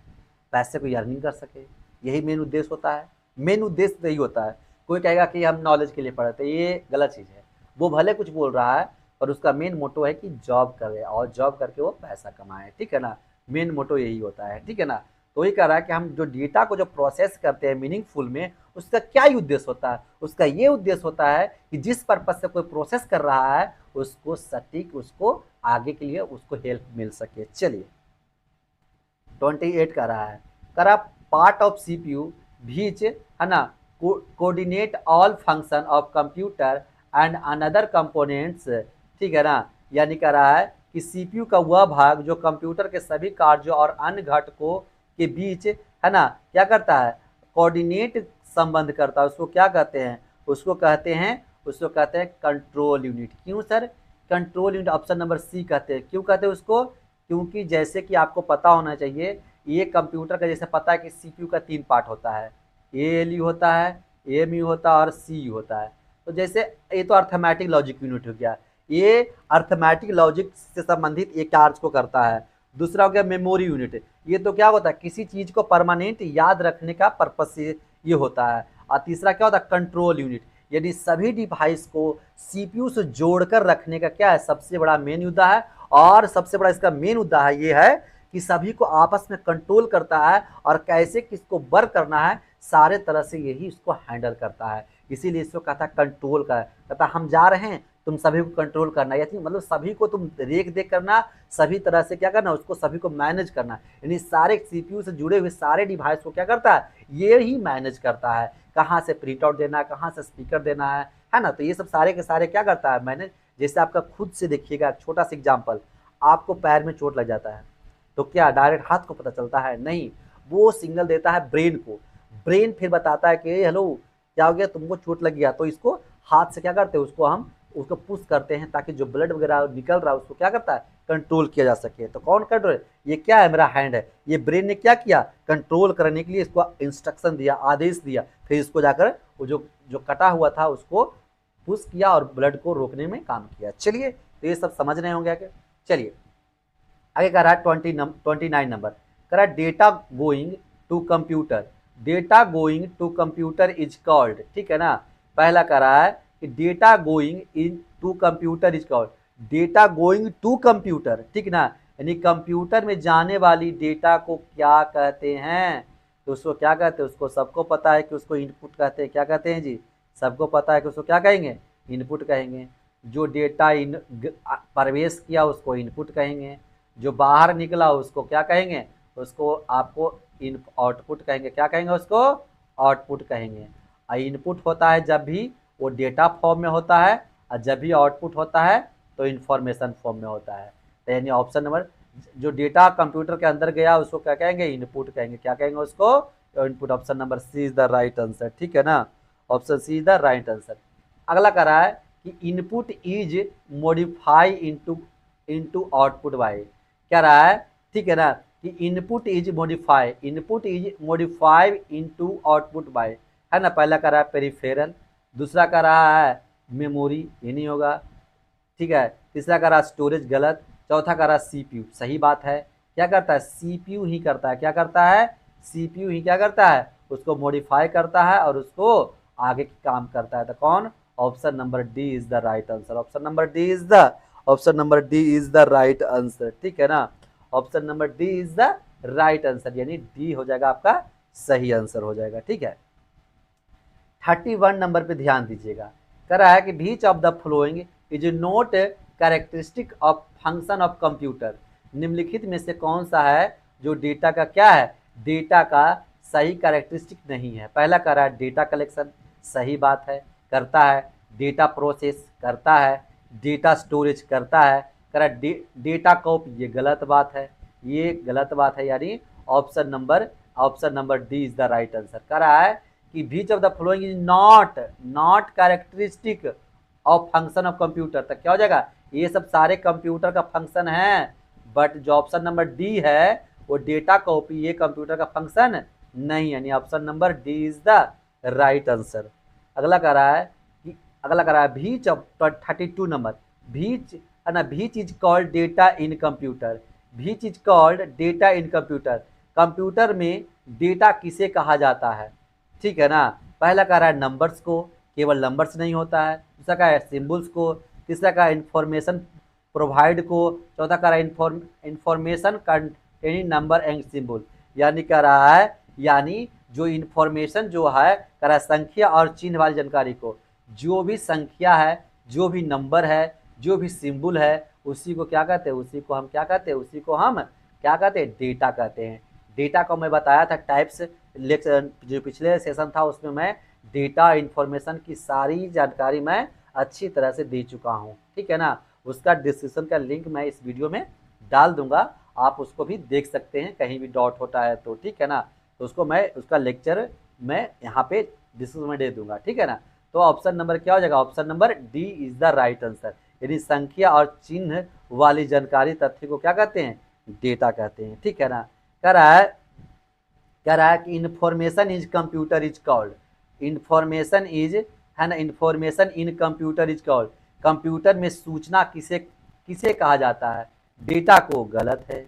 पैसे को अर्निंग कर सके, यही मेन उद्देश्य होता है। मेन उद्देश्य तो यही होता है। कोई कहेगा कि हम नॉलेज के लिए पढ़ते, ये गलत चीज़ है। वो भले कुछ बोल रहा है, पर उसका मेन मोटो है कि जॉब करे और जॉब करके वो पैसा कमाए, ठीक है ना। मेन मोटो यही होता है, ठीक है ना। तो वही कह रहा है कि हम जो डेटा को जो प्रोसेस करते हैं मीनिंगफुल में, उसका क्या ही उद्देश्य होता है? उसका ये उद्देश्य होता है कि जिस पर्पज से कोई प्रोसेस कर रहा है, उसको सटीक, उसको आगे के लिए उसको हेल्प मिल सके। चलिए 28 का रहा है। करा पार्ट ऑफ सीपीयू बीच है ना coordinate all function of computer and another components, ठीक है ना। यानी कह रहा है कि सीपीयू का वह भाग जो कंप्यूटर के सभी कार्यों और अन्य घटकों के बीच है ना क्या करता है? कोऑर्डिनेट संबंध करता है। उसको क्या कहते हैं? उसको कहते हैं कंट्रोल यूनिट। क्यों sir control unit? Option number C कहते हैं। क्यों कहते हैं उसको? क्योंकि जैसे कि आपको पता होना चाहिए, ये कंप्यूटर का जैसे पता है कि सीपीयू का 3 पार्ट होता है, एएलयू होता है, एएमयू होता है और सीयू होता है। तो जैसे ये तो अर्थमेटिक लॉजिक यूनिट हो गया, ये अर्थमेटिक लॉजिक से संबंधित एक कार्य को करता है। दूसरा हो गया मेमोरी यूनिट, ये तो क्या होता है? किसी चीज़ को परमानेंट याद रखने का पर्पज से ये होता है। और तीसरा क्या होता है? कंट्रोल यूनिट, यानी सभी डिवाइस को सीपीयू से जोड़कर रखने का क्या है? सबसे बड़ा मेन मुद्दा है। और सबसे बड़ा इसका मेन मुद्दा है ये है कि सभी को आपस में कंट्रोल करता है, और कैसे किसको वर्क करना है सारे तरह से यही इसको हैंडल करता है। इसीलिए इसको कहता है कंट्रोल का। कहता हम जा रहे हैं तुम सभी को कंट्रोल करना, या मतलब सभी को तुम देख देख करना, सभी तरह से क्या करना, उसको सभी को मैनेज करना। यानी सारे सीपीयू से जुड़े हुए सारे डिवाइस को क्या करता है, ये ही मैनेज करता है। कहाँ से प्रिंट आउट देना है, कहाँ से स्पीकर देना है ना। तो ये सब सारे के सारे क्या करता है, मैनेज। जैसे आपका खुद से देखिएगा छोटा सा एग्जाम्पल, आपको पैर में चोट लग जाता है तो क्या डायरेक्ट हाथ को पता चलता है? नहीं, वो सिग्नल देता है ब्रेन को। ब्रेन फिर बताता है कि हेलो क्या हो गया, तुमको चोट लग गया। तो इसको हाथ से क्या करते हैं, उसको हम उसको पुश करते हैं ताकि जो ब्लड वगैरह निकल रहा है उसको क्या करता है, कंट्रोल किया जा सके। तो कौन कंट्रोल? ये क्या है, मेरा हैंड है। ये ब्रेन ने क्या किया, कंट्रोल करने के लिए इसको इंस्ट्रक्शन दिया, आदेश दिया। फिर इसको जाकर वो जो जो कटा हुआ था उसको पुश किया और ब्लड को रोकने में काम किया। चलिए, तो ये सब समझ रहे होंगे आगे। चलिए आगे कह रहा है 29 नंबर, कह रहा है data going to computer. Data going to computer is called, ठीक है ना। पहला कह रहा है कि data going into computer is called, data going to computer, ठीक ना। यानी कंप्यूटर में जाने वाली डेटा को क्या कहते हैं, तो उसको क्या कहते हैं, उसको सबको पता है कि उसको इनपुट कहते हैं। क्या कहते हैं जी, सबको पता है कि उसको क्या कहेंगे, इनपुट कहेंगे। जो डेटा प्रवेश किया उसको इनपुट कहेंगे, जो बाहर निकला उसको क्या कहेंगे, उसको आपको इन आउटपुट कहेंगे। क्या कहेंगे, उसको आउटपुट कहेंगे। इनपुट होता है जब भी वो डेटा फॉर्म में होता है, और जब भी आउटपुट होता है तो इन्फॉर्मेशन फॉर्म में होता है। तो यानी ऑप्शन नंबर, जो डेटा कंप्यूटर के अंदर गया उसको क्या कहेंगे, इनपुट कहेंगे। क्या कहेंगे उसको, input. Option number C is the right answer, ठीक है ना। Option C is the right answer. अगला कह रहा है कि input is modify into output by, क्या रहा है, ठीक है ना, कि input is modified into output by, है ना। पहला कह रहा है पेरिफेरल, दूसरा कह रहा है मेमोरी, ये नहीं होगा, ठीक है। तीसरा कह रहा है स्टोरेज, गलत। चौथा कह रहा है सीपीयू, सही बात है। क्या करता है, सीपीयू ही करता है। क्या करता है, सीपीयू ही क्या करता है, उसको मॉडिफाई करता है और उसको आगे की काम करता है। तो कौन, option number D is the right answer. Option number D is the right answer, ठीक है ना। Option number D is the right answer, यानी डी हो जाएगा आपका सही आंसर हो जाएगा, ठीक है। 31 नंबर पे ध्यान दीजिएगा, कह रहा है कि which of the following is not characteristic of function of computer. निम्नलिखित में से कौन सा है जो डेटा का क्या है, डेटा का सही कैरेक्टरिस्टिक नहीं है। पहला कह रहा है डेटा कलेक्शन, सही बात है, करता है। डेटा प्रोसेस करता है, डेटा स्टोरेज करता है। कह रहा है डेटा कॉपी, ये गलत बात है, ये गलत बात है। यानी option number D is the right answer. कह रहा है कि which of the following is not characteristic of function of computer. तक क्या हो जाएगा, ये सब सारे कंप्यूटर का फंक्शन है, बट जो ऑप्शन नंबर डी है वो डेटा कॉपी, ये कंप्यूटर का फंक्शन नहीं। यानी option number D is the right answer. अगला कह रहा है बीच ऑफ 32 नंबर, बीच है ना, which is called data in computer. Which is called data in computer, computer में डेटा किसे कहा जाता है, ठीक है ना। पहला कह रहा है नंबर्स को, केवल नंबर्स नहीं होता है। दूसरा कह रहा है सिम्बल्स को। तीसरा कह रहा है इंफॉर्मेशन प्रोवाइड को। चौथा कह रहा है information containing number and symbol. यानी कह रहा है, यानी जो इंफॉर्मेशन जो है, कह रहा है संख्या और चिन्ह वाली जानकारी को, जो भी संख्या है, जो भी नंबर है, जो भी सिंबल है, उसी को क्या कहते हैं, उसी को हम क्या कहते हैं, उसी को हम क्या कहते हैं, डेटा कहते हैं। डेटा को मैं बताया था टाइप्स, लेक्चर जो पिछले सेशन था उसमें मैं डेटा इन्फॉर्मेशन की सारी जानकारी मैं अच्छी तरह से दे चुका हूँ, ठीक है ना। उसका डिस्क्रिप्शन का लिंक मैं इस वीडियो में डाल दूंगा, आप उसको भी देख सकते हैं कहीं भी डाउट होता है तो, ठीक है ना। तो उसको मैं उसका लेक्चर मैं यहाँ पे डिस्क्रिप्शन में दे दूंगा, ठीक है ना। तो ऑप्शन नंबर क्या हो जाएगा, option number D is the right answer. यानी संख्या और चिन्ह वाली जानकारी तथ्य को क्या कहते हैं, डेटा कहते हैं, ठीक है ना। कह रहा है कि information is computer is called, information is, है ना, information in computer is called, computer में सूचना किसे किसे कहा जाता है। डेटा को गलत है,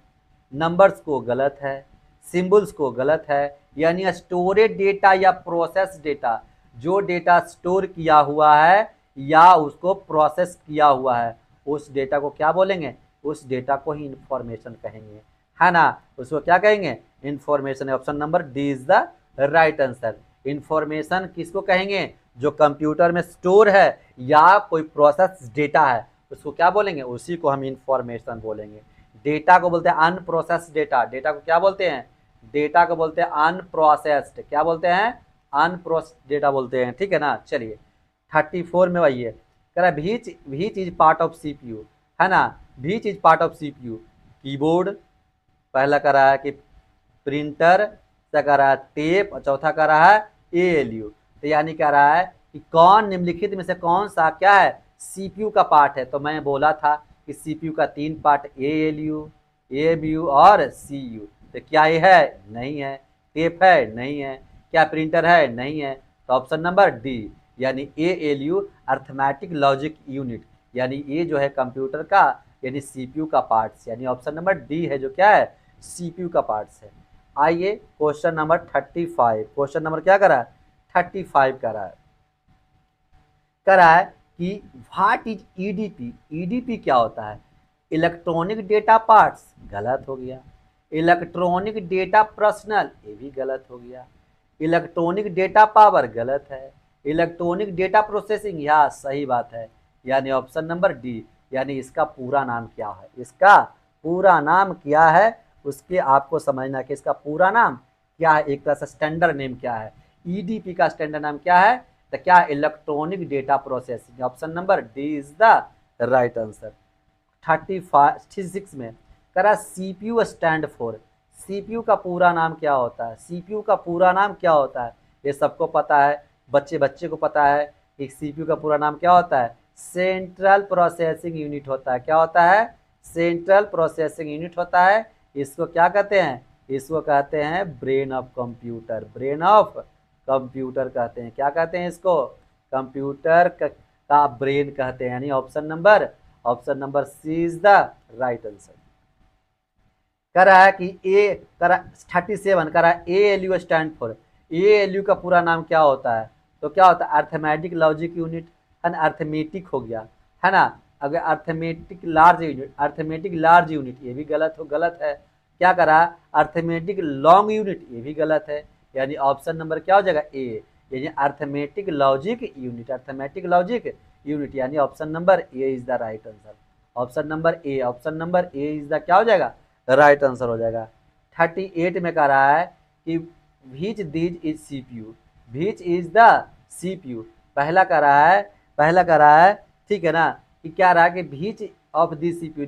नंबर्स को गलत है, सिंबल्स को गलत है। यानी स्टोरेज डेटा या प्रोसेस डेटा, जो डेटा स्टोर किया हुआ है या उसको प्रोसेस किया हुआ है, उस डेटा को क्या बोलेंगे, उस डेटा को ही इंफॉर्मेशन कहेंगे, है ना। उसको क्या कहेंगे, information. Option number D is the right answer. Information किसको कहेंगे? जो कंप्यूटर में स्टोर है या कोई प्रोसेस डेटा है उसको क्या बोलेंगे? उसी को हम इंफॉर्मेशन बोलेंगे। डेटा को बोलते हैं अनप्रोसेस्ड डेटा। डेटा को क्या बोलते हैं? डेटा को बोलते हैं अनप्रोसेस्ड। क्या बोलते हैं? अनप्रोसेस्ड डेटा बोलते हैं। ठीक है ना। चलिए 34 में वही है, कह रहा है which is part of CPU, है ना। Which is part of CPU, keyboard, पहला कह रहा है कि प्रिंटर, कह रहा है टेप, और चौथा कह रहा है एएलयू। तो यानी कह रहा है कि कौन निम्नलिखित में से कौन सा क्या है सीपीयू का पार्ट है। तो मैं बोला था कि सीपीयू का 3 पार्ट, एएलयू, एबीयू और सीयू। तो क्या ये है? नहीं है। टेप है? नहीं है। क्या प्रिंटर है? नहीं है। तो ऑप्शन नंबर डी यानी एएलयू अर्थमेटिक लॉजिक यूनिट, यानी ये जो है कंप्यूटर का यानी सीपीयू का पार्ट्स, यानी ऑप्शन नंबर डी है जो क्या है सीपीयू का पार्ट्स है। आइए क्वेश्चन नंबर 35। क्वेश्चन नंबर क्या करा है? 35 करा है। करा है कि व्हाट इज ईडीपी। ईडीपी क्या होता है? इलेक्ट्रॉनिक डेटा पार्ट्स, गलत हो गया। इलेक्ट्रॉनिक डेटा पर्सनल, ये भी गलत हो गया। इलेक्ट्रॉनिक डेटा पावर, गलत है। इलेक्ट्रॉनिक डेटा प्रोसेसिंग, यह सही बात है, यानी ऑप्शन नंबर डी। यानी इसका पूरा नाम क्या है? इसका पूरा नाम क्या है उसके आपको समझना कि इसका पूरा नाम क्या है, एक तरह से स्टैंडर्ड नेम क्या है। ईडीपी का स्टैंडर्ड नाम क्या है? तो क्या? Electronic data processing. Option number D is the right answer. 36 में करा सीपीयू स्टैंड फॉर। सीपीयू का पूरा नाम क्या होता है? सीपीयू का पूरा नाम क्या होता है? ये सबको पता है, बच्चे को पता है कि सीपीयू का पूरा नाम क्या होता है? सेंट्रल प्रोसेसिंग यूनिट होता है। क्या होता है? सेंट्रल प्रोसेसिंग यूनिट होता है। इसको क्या कहते हैं? इसको कहते हैं brain of computer. Brain of computer कहते हैं। क्या कहते हैं इसको? कंप्यूटर का ब्रेन कहते हैं। यानी option number C is the right answer. कह रहा है कि ए करा 37 कह रहा है एएलयू स्टैंड फॉर। एएलयू का पूरा नाम क्या होता है? तो क्या होता है? अर्थमेटिक लॉजिक यूनिट, है ना। अर्थमेटिक हो गया, है ना। अगर अर्थमेटिक लार्ज यूनिट, ये भी गलत है। क्या करा? अर्थमेटिक लॉन्ग यूनिट, ये भी गलत है। यानी ऑप्शन नंबर क्या हो जाएगा? ए, यानी arithmetic logic unit. Arithmetic logic unit यानी option number A is the right answer. Option number A is the क्या हो जाएगा? राइट आंसर हो जाएगा। 38 में कह रहा है कि which these is CPU. Which is the CPU, पहला कह रहा है ठीक है ना, कि क्या रहा है कि व्हिच ऑफ दी सीपीयू,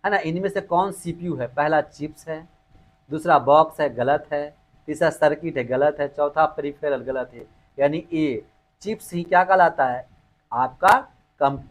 है ना, इनमें से कौन सीपीयू है? पहला चिप्स है, दूसरा बॉक्स है, गलत है। तीसरा सर्किट है, गलत है। चौथा पेरिफेरल, गलत है। यानी ए चिप्स ही क्या कहलाता है? आपका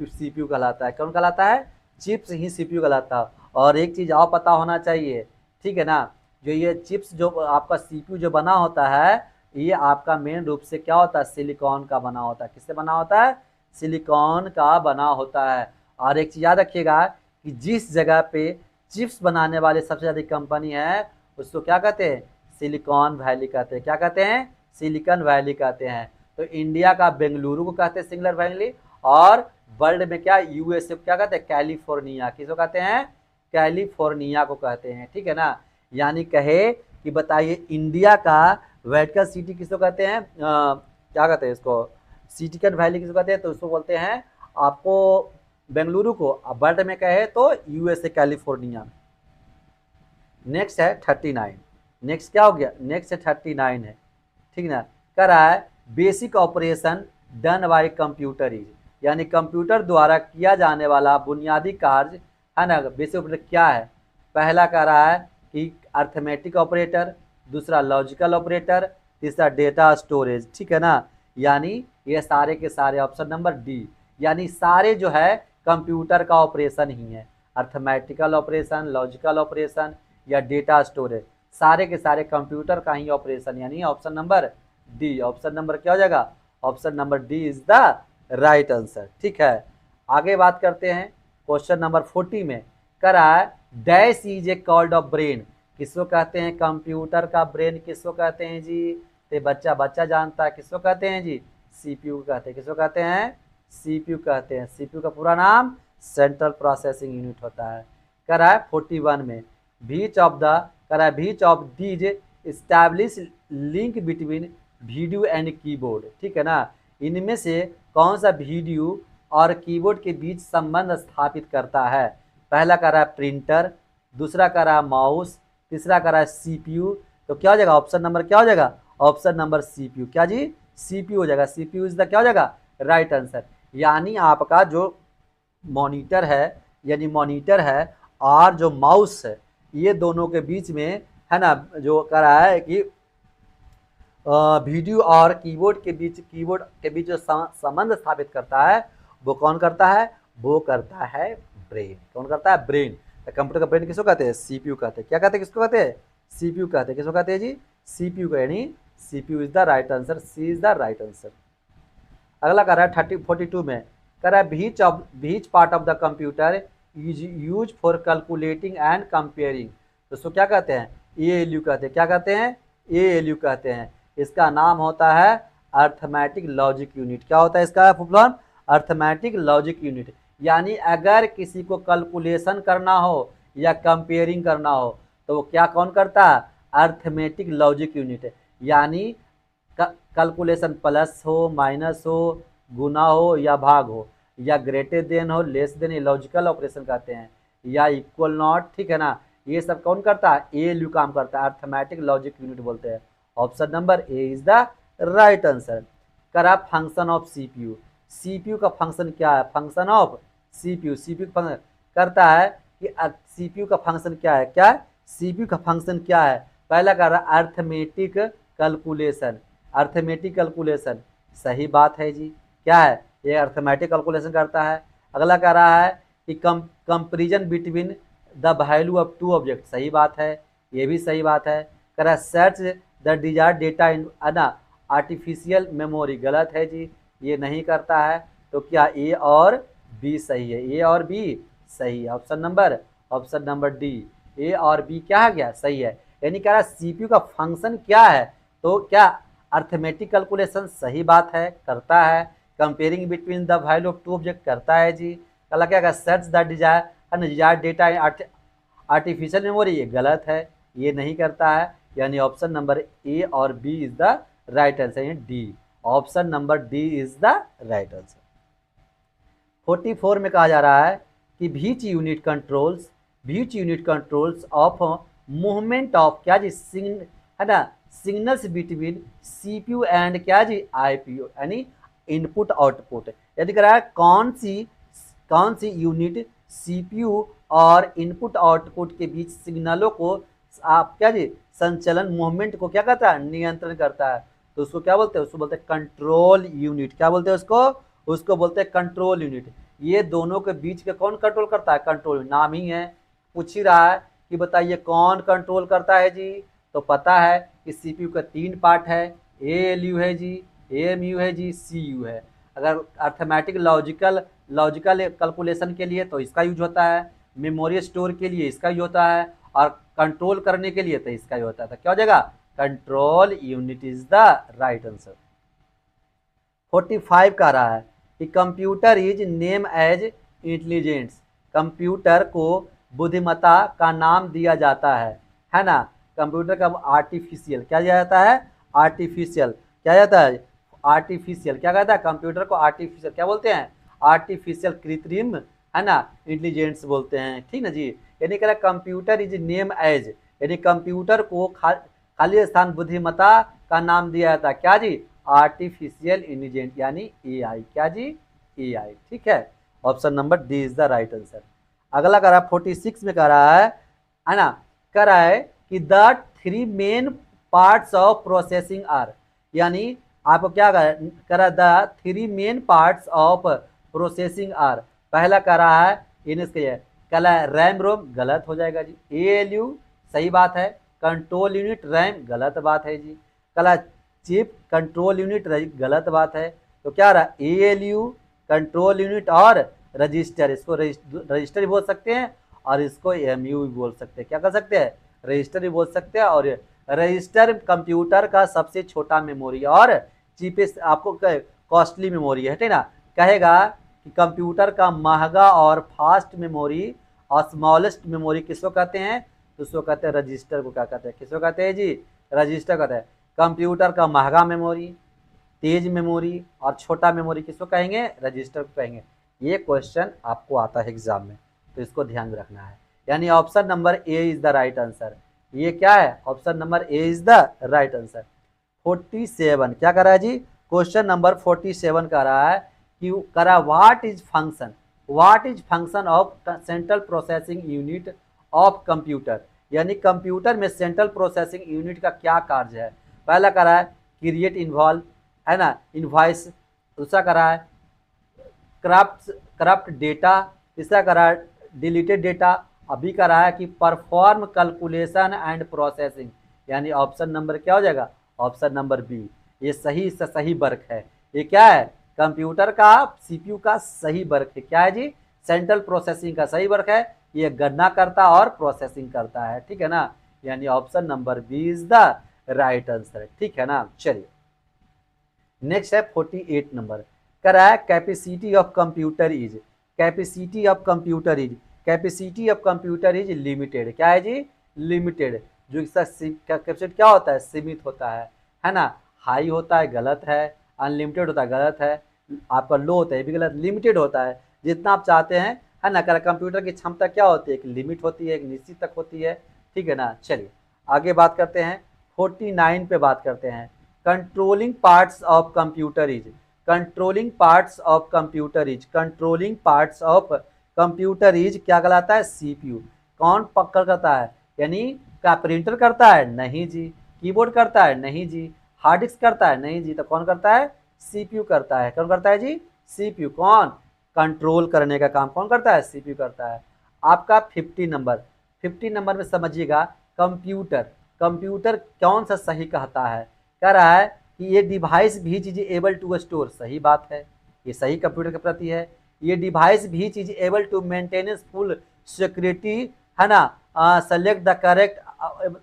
सीपीयू कहलाता है। कौन कहलाता है? चिप्स ही सीपीयू कहलाता है। और एक चीज़ और पता होना चाहिए, ठीक है ना, जो ये चिप्स जो आपका सीपीयू जो बना होता है ये आपका मेन रूप से क्या होता है? सिलिकॉन का बना होता है। किससे बना होता है? सिलिकॉन का बना होता है। और एक चीज़ याद रखिएगा कि जिस जगह पे चिप्स बनाने वाले सबसे ज़्यादा कंपनी है उसको क्या कहते हैं? सिलिकॉन वैली कहते हैं। क्या कहते हैं? सिलिकॉन वैली कहते हैं। तो इंडिया का बेंगलुरु को कहते हैं सिंगुलर वैली, और वर्ल्ड में क्या? यूएसए को क्या कहते हैं? कैलिफोर्निया। किसको कहते हैं? कैलिफोर्निया को कहते हैं। ठीक है ना। यानी कहे कि बताइए इंडिया का वेटिकन सिटी किसको कहते हैं? क्या कहते हैं इसको? सिलिकॉन वैली किसको कहते हैं? तो उसको बोलते हैं आपको बेंगलुरु को। अब वर्ल्ड में कहे तो यूएसए कैलिफोर्निया। नेक्स्ट है 39। नेक्स्ट क्या हो गया? नेक्स्ट है 39 है, ठीक ना। कह रहा है basic operation done by computer is, यानी कंप्यूटर द्वारा किया जाने वाला बुनियादी कार्य, है ना, बेसिक ऑपरेटर क्या है? पहला कह रहा है कि अर्थमेटिक ऑपरेटर, दूसरा लॉजिकल ऑपरेटर, तीसरा डेटा स्टोरेज। ठीक है ना। यानी ये सारे के सारे ऑप्शन नंबर डी, यानी सारे जो है कंप्यूटर का ऑपरेशन ही है। अर्थमेटिकल ऑपरेशन, लॉजिकल ऑपरेशन या डेटा स्टोरेज, सारे के सारे कंप्यूटर का ही ऑपरेशन, यानी option number D. Option number क्या हो जाएगा? Option number D is the right answer. ठीक है। आगे बात करते हैं क्वेश्चन नंबर 40 में। कह रहा है dash is a called off brain. किसको कहते हैं? कंप्यूटर का ब्रेन किसको कहते हैं जी? तो बच्चा जानता है किसको कहते हैं जी? सीपीयू कहते हैं। किसको कहते हैं? सीपीयू कहते हैं। सीपीयू का पूरा नाम सेंट्रल प्रोसेसिंग यूनिट होता है। कह रहा है 41 में which of these establish link between video and keyboard, ठीक है ना। इनमें से कौन सा वीडियो और कीबोर्ड के बीच संबंध स्थापित करता है? पहला कह रहा है प्रिंटर, दूसरा कह रहा है माउस, तीसरा कह रहा है सीपीयू। तो क्या हो जाएगा ऑप्शन नंबर, क्या हो जाएगा ऑप्शन नंबर सीपीयू। क्या जी सीपीयू हो जाएगा, सीपीयू इज द क्या हो जाएगा राइट आंसर। यानी आपका जो मॉनिटर है, यानी मॉनिटर है और जो माउस है, ये दोनों के बीच में है ना जो कह रहा है कि वीडियो और कीबोर्ड के बीच जो संबंध स्थापित करता है वो कौन करता है? वो करता है ब्रेन। कौन करता है? ब्रेन। तो कंप्यूटर का ब्रेन किसको कहते हैं? सीपीयू कहते हैं। क्या कहते हैं? किसको कहते हैं? सीपीयू कहते हैं। किसको कहते हैं जी? सीपीयू का, यानी CPU is the right answer, C is the right answer. अगला कह रहा है 42 में कह रहा है which part of the computer is use for calculating and comparing. दोस्तों क्या कहते हैं? एएलयू कहते हैं। क्या कहते हैं? एएलयू कहते हैं। इसका नाम होता है अर्थमेटिक लॉजिक यूनिट। क्या होता है इसका full form? Arithmetic logic unit. यानी अगर किसी को कैलकुलेशन करना हो या कंपेयरिंग करना हो तो वो क्या कौन करता है? Arithmetic logic unit. यानी कैलकुलेशन प्लस हो, माइनस हो, गुना हो या भाग हो, या ग्रेटर देन हो, लेस देन, लॉजिकल ऑपरेशन कहते हैं, या इक्वल नॉट, ठीक है ना। ये सब कौन करता है? एएलयू काम करता है, अर्थमेटिक लॉजिक यूनिट बोलते हैं। Option number A is the right answer. करा फंक्शन ऑफ सीपीयू। सीपीयू का फंक्शन क्या है? फंक्शन ऑफ सीपीयू, सीपीयू का फंक्शन करता है कि सीपीयू का फंक्शन क्या है? क्या सीपीयू का फंक्शन क्या है? पहला कह रहा है अर्थमेटिक कैलकुलेशन। अर्थमेटिक कैलकुलेशन सही बात है जी। क्या है? ये अर्थमेटिक कैलकुलेशन करता है। अगला कह रहा है कि comparison between the value of two object. सही बात है, ये भी सही बात है। कह रहा है search the desired data in artificial memory. गलत है जी, ये नहीं करता है। तो क्या ए और बी सही है? ए और बी सही है। ऑप्शन नंबर डी, ए और बी क्या है? गया सही है। यानी कह रहा है सीपीयू का फंक्शन क्या है? तो क्या अर्थमेटिक कैलकुलेशन सही बात है, करता है। Comparing between the value of two object करता है जी। कल क्या search the desired data artificial memory, ये गलत है, ये नहीं करता है। यानी ऑप्शन नंबर ए और B is the right answer, यानी D. Option number D is the right answer. 44 में कहा जा रहा है कि which unit controls of movement of क्या जी है ना सिग्नल्स बिटवीन सीपीयू एंड क्या जी आईपीयू, यानी इनपुट आउटपुट। यदि कह रहा है कौन सी यूनिट सीपीयू और इनपुट आउटपुट के बीच सिग्नलों को आप क्या जी संचलन मूवमेंट को क्या करता है? नियंत्रण करता है। तो उसको क्या बोलते हैं? उसको बोलते हैं कंट्रोल यूनिट। क्या बोलते हैं उसको बोलते हैं कंट्रोल यूनिट। ये दोनों के बीच के कौन कंट्रोल करता है? कंट्रोल, नाम ही है। पूछ ही रहा है कि बताइए कौन कंट्रोल करता है जी। तो पता है कि सीपीयू का 3 पार्ट है, एएलयू है जी, एएमयू है जी, सीयू है। अगर अर्थमेटिक लॉजिकल कैलकुलेशन के लिए तो इसका यूज होता है, मेमोरी स्टोर के लिए इसका यूज होता है, और कंट्रोल करने के लिए तो इसका यूज होता है। तो क्या हो जाएगा? Control unit is the right answer. 45 कह रहा है कि computer is name as intelligence. Computer को बुद्धिमत्ता का नाम दिया जाता है ना। कंप्यूटर का आर्टिफिशियल क्या दिया जाता है? आर्टिफिशियल क्या जाता है? आर्टिफिशियल क्या कहता है? कंप्यूटर को आर्टिफिशियल क्या बोलते हैं? आर्टिफिशियल, कृत्रिम, है ना, इंटेलिजेंस बोलते हैं, ठीक ना जी। यानी कह रहा कंप्यूटर इज नेम एज, यानी कंप्यूटर को खाली स्थान बुद्धिमत्ता का नाम दिया जाता है। क्या जी? आर्टिफिशियल इंटेलिजेंस, यानी एआई। क्या जी? एआई, ठीक है। Option number D is the right answer. अगला कह रहा है 46 में कह रहा है ना, कह रहा है कि the 3 main parts of processing are, यानी आपको क्या कह रहा है? The 3 main parts of processing are. पहला कह रहा है इनके कह रहा है रैम रोम, गलत हो जाएगा जी। एएलयू सही बात है। कंट्रोल यूनिट रैम, गलत बात है जी। कह चिप कंट्रोल यूनिट, गलत बात है। तो क्या रहा? एएलयू, कंट्रोल यूनिट और रजिस्टर। इसको रजिस्टर भी बोल सकते हैं और इसको एमयू भी बोल सकते हैं। क्या कर सकते हैं? रजिस्टर भी बोल सकते हैं। और रजिस्टर कंप्यूटर का सबसे छोटा मेमोरी और चीपेस्ट आपको कॉस्टली मेमोरी है, ठीक ना। कहेगा कि कंप्यूटर का महंगा और फास्ट मेमोरी और स्मॉलेस्ट मेमोरी किसको कहते हैं? तो उसको कहते हैं रजिस्टर को। क्या कहते हैं? किसको कहते हैं जी? रजिस्टर कहते हैं। कंप्यूटर का महंगा मेमोरी, तेज मेमोरी और छोटा मेमोरी किसको कहेंगे? रजिस्टर को कहेंगे। ये क्वेश्चन आपको आता है एग्जाम में, तो इसको ध्यान में रखना है। यानी option number A is the right answer. ये क्या है? Option number A is the right answer. 47 क्या कर रहा है जी? क्वेश्चन नंबर 47 कर रहा है कि करा what is function, what is function of central processing unit of computer. यानी कंप्यूटर में सेंट्रल प्रोसेसिंग यूनिट का क्या कार्य है? पहला करा है क्रिएट इन्वॉल्व, है ना, इनवॉइस। दूसरा करा है करप्ट डेटा। तीसरा करा है डिलीटेड डेटा। अभी करा है कि परफॉर्म कैलकुलेशन एंड प्रोसेसिंग। यानी ऑप्शन नंबर क्या हो जाएगा? Option number B. ये सही से सही वर्क है। ये क्या है? कंप्यूटर का सीपीयू का सही वर्क है। क्या है जी? सेंट्रल प्रोसेसिंग का सही वर्क है। ये गणना करता और प्रोसेसिंग करता है, ठीक है ना। यानी option number B is the right answer, ठीक है ना। चलिए नेक्स्ट है 48 नंबर। करा है capacity of computer is, capacity of computer is, capacity of computer is limited. क्या है जी? लिमिटेड। जो इसका कैपेसिटी क्या होता है? सीमित होता है ना। हाई होता है, गलत है। अनलिमिटेड होता है, गलत है। आपका लो होता है, ये भी गलत। लिमिटेड होता है, जितना आप चाहते हैं, है ना। कंप्यूटर की क्षमता क्या होती है? एक लिमिट होती है, एक निश्चित तक होती है, ठीक है ना। चलिए आगे बात करते हैं, 49 पे बात करते हैं। Controlling parts of computer is, controlling parts of computer is, controlling parts of computer is क्या कहलाता है? सीपीयू। कौन पकड़ करता है? यानी क्या प्रिंटर करता है? नहीं जी। कीबोर्ड करता है? नहीं जी। हार्ड डिस्क करता है? नहीं जी। तो कौन करता है? सीपीयू करता है। कौन करता है जी? सीपीयू। कौन कंट्रोल करने का काम कौन करता है? सीपीयू करता है। आपका 50 नंबर, 50 नंबर में समझिएगा, कंप्यूटर, कंप्यूटर कौन सा सही कहता है? कह रहा है कि ये डिवाइस भी चीज एबल टू स्टोर। सही बात है, ये सही कंप्यूटर के प्रति है। ये डिवाइस भी चीज able to maintenance full security, है ना। Select the correct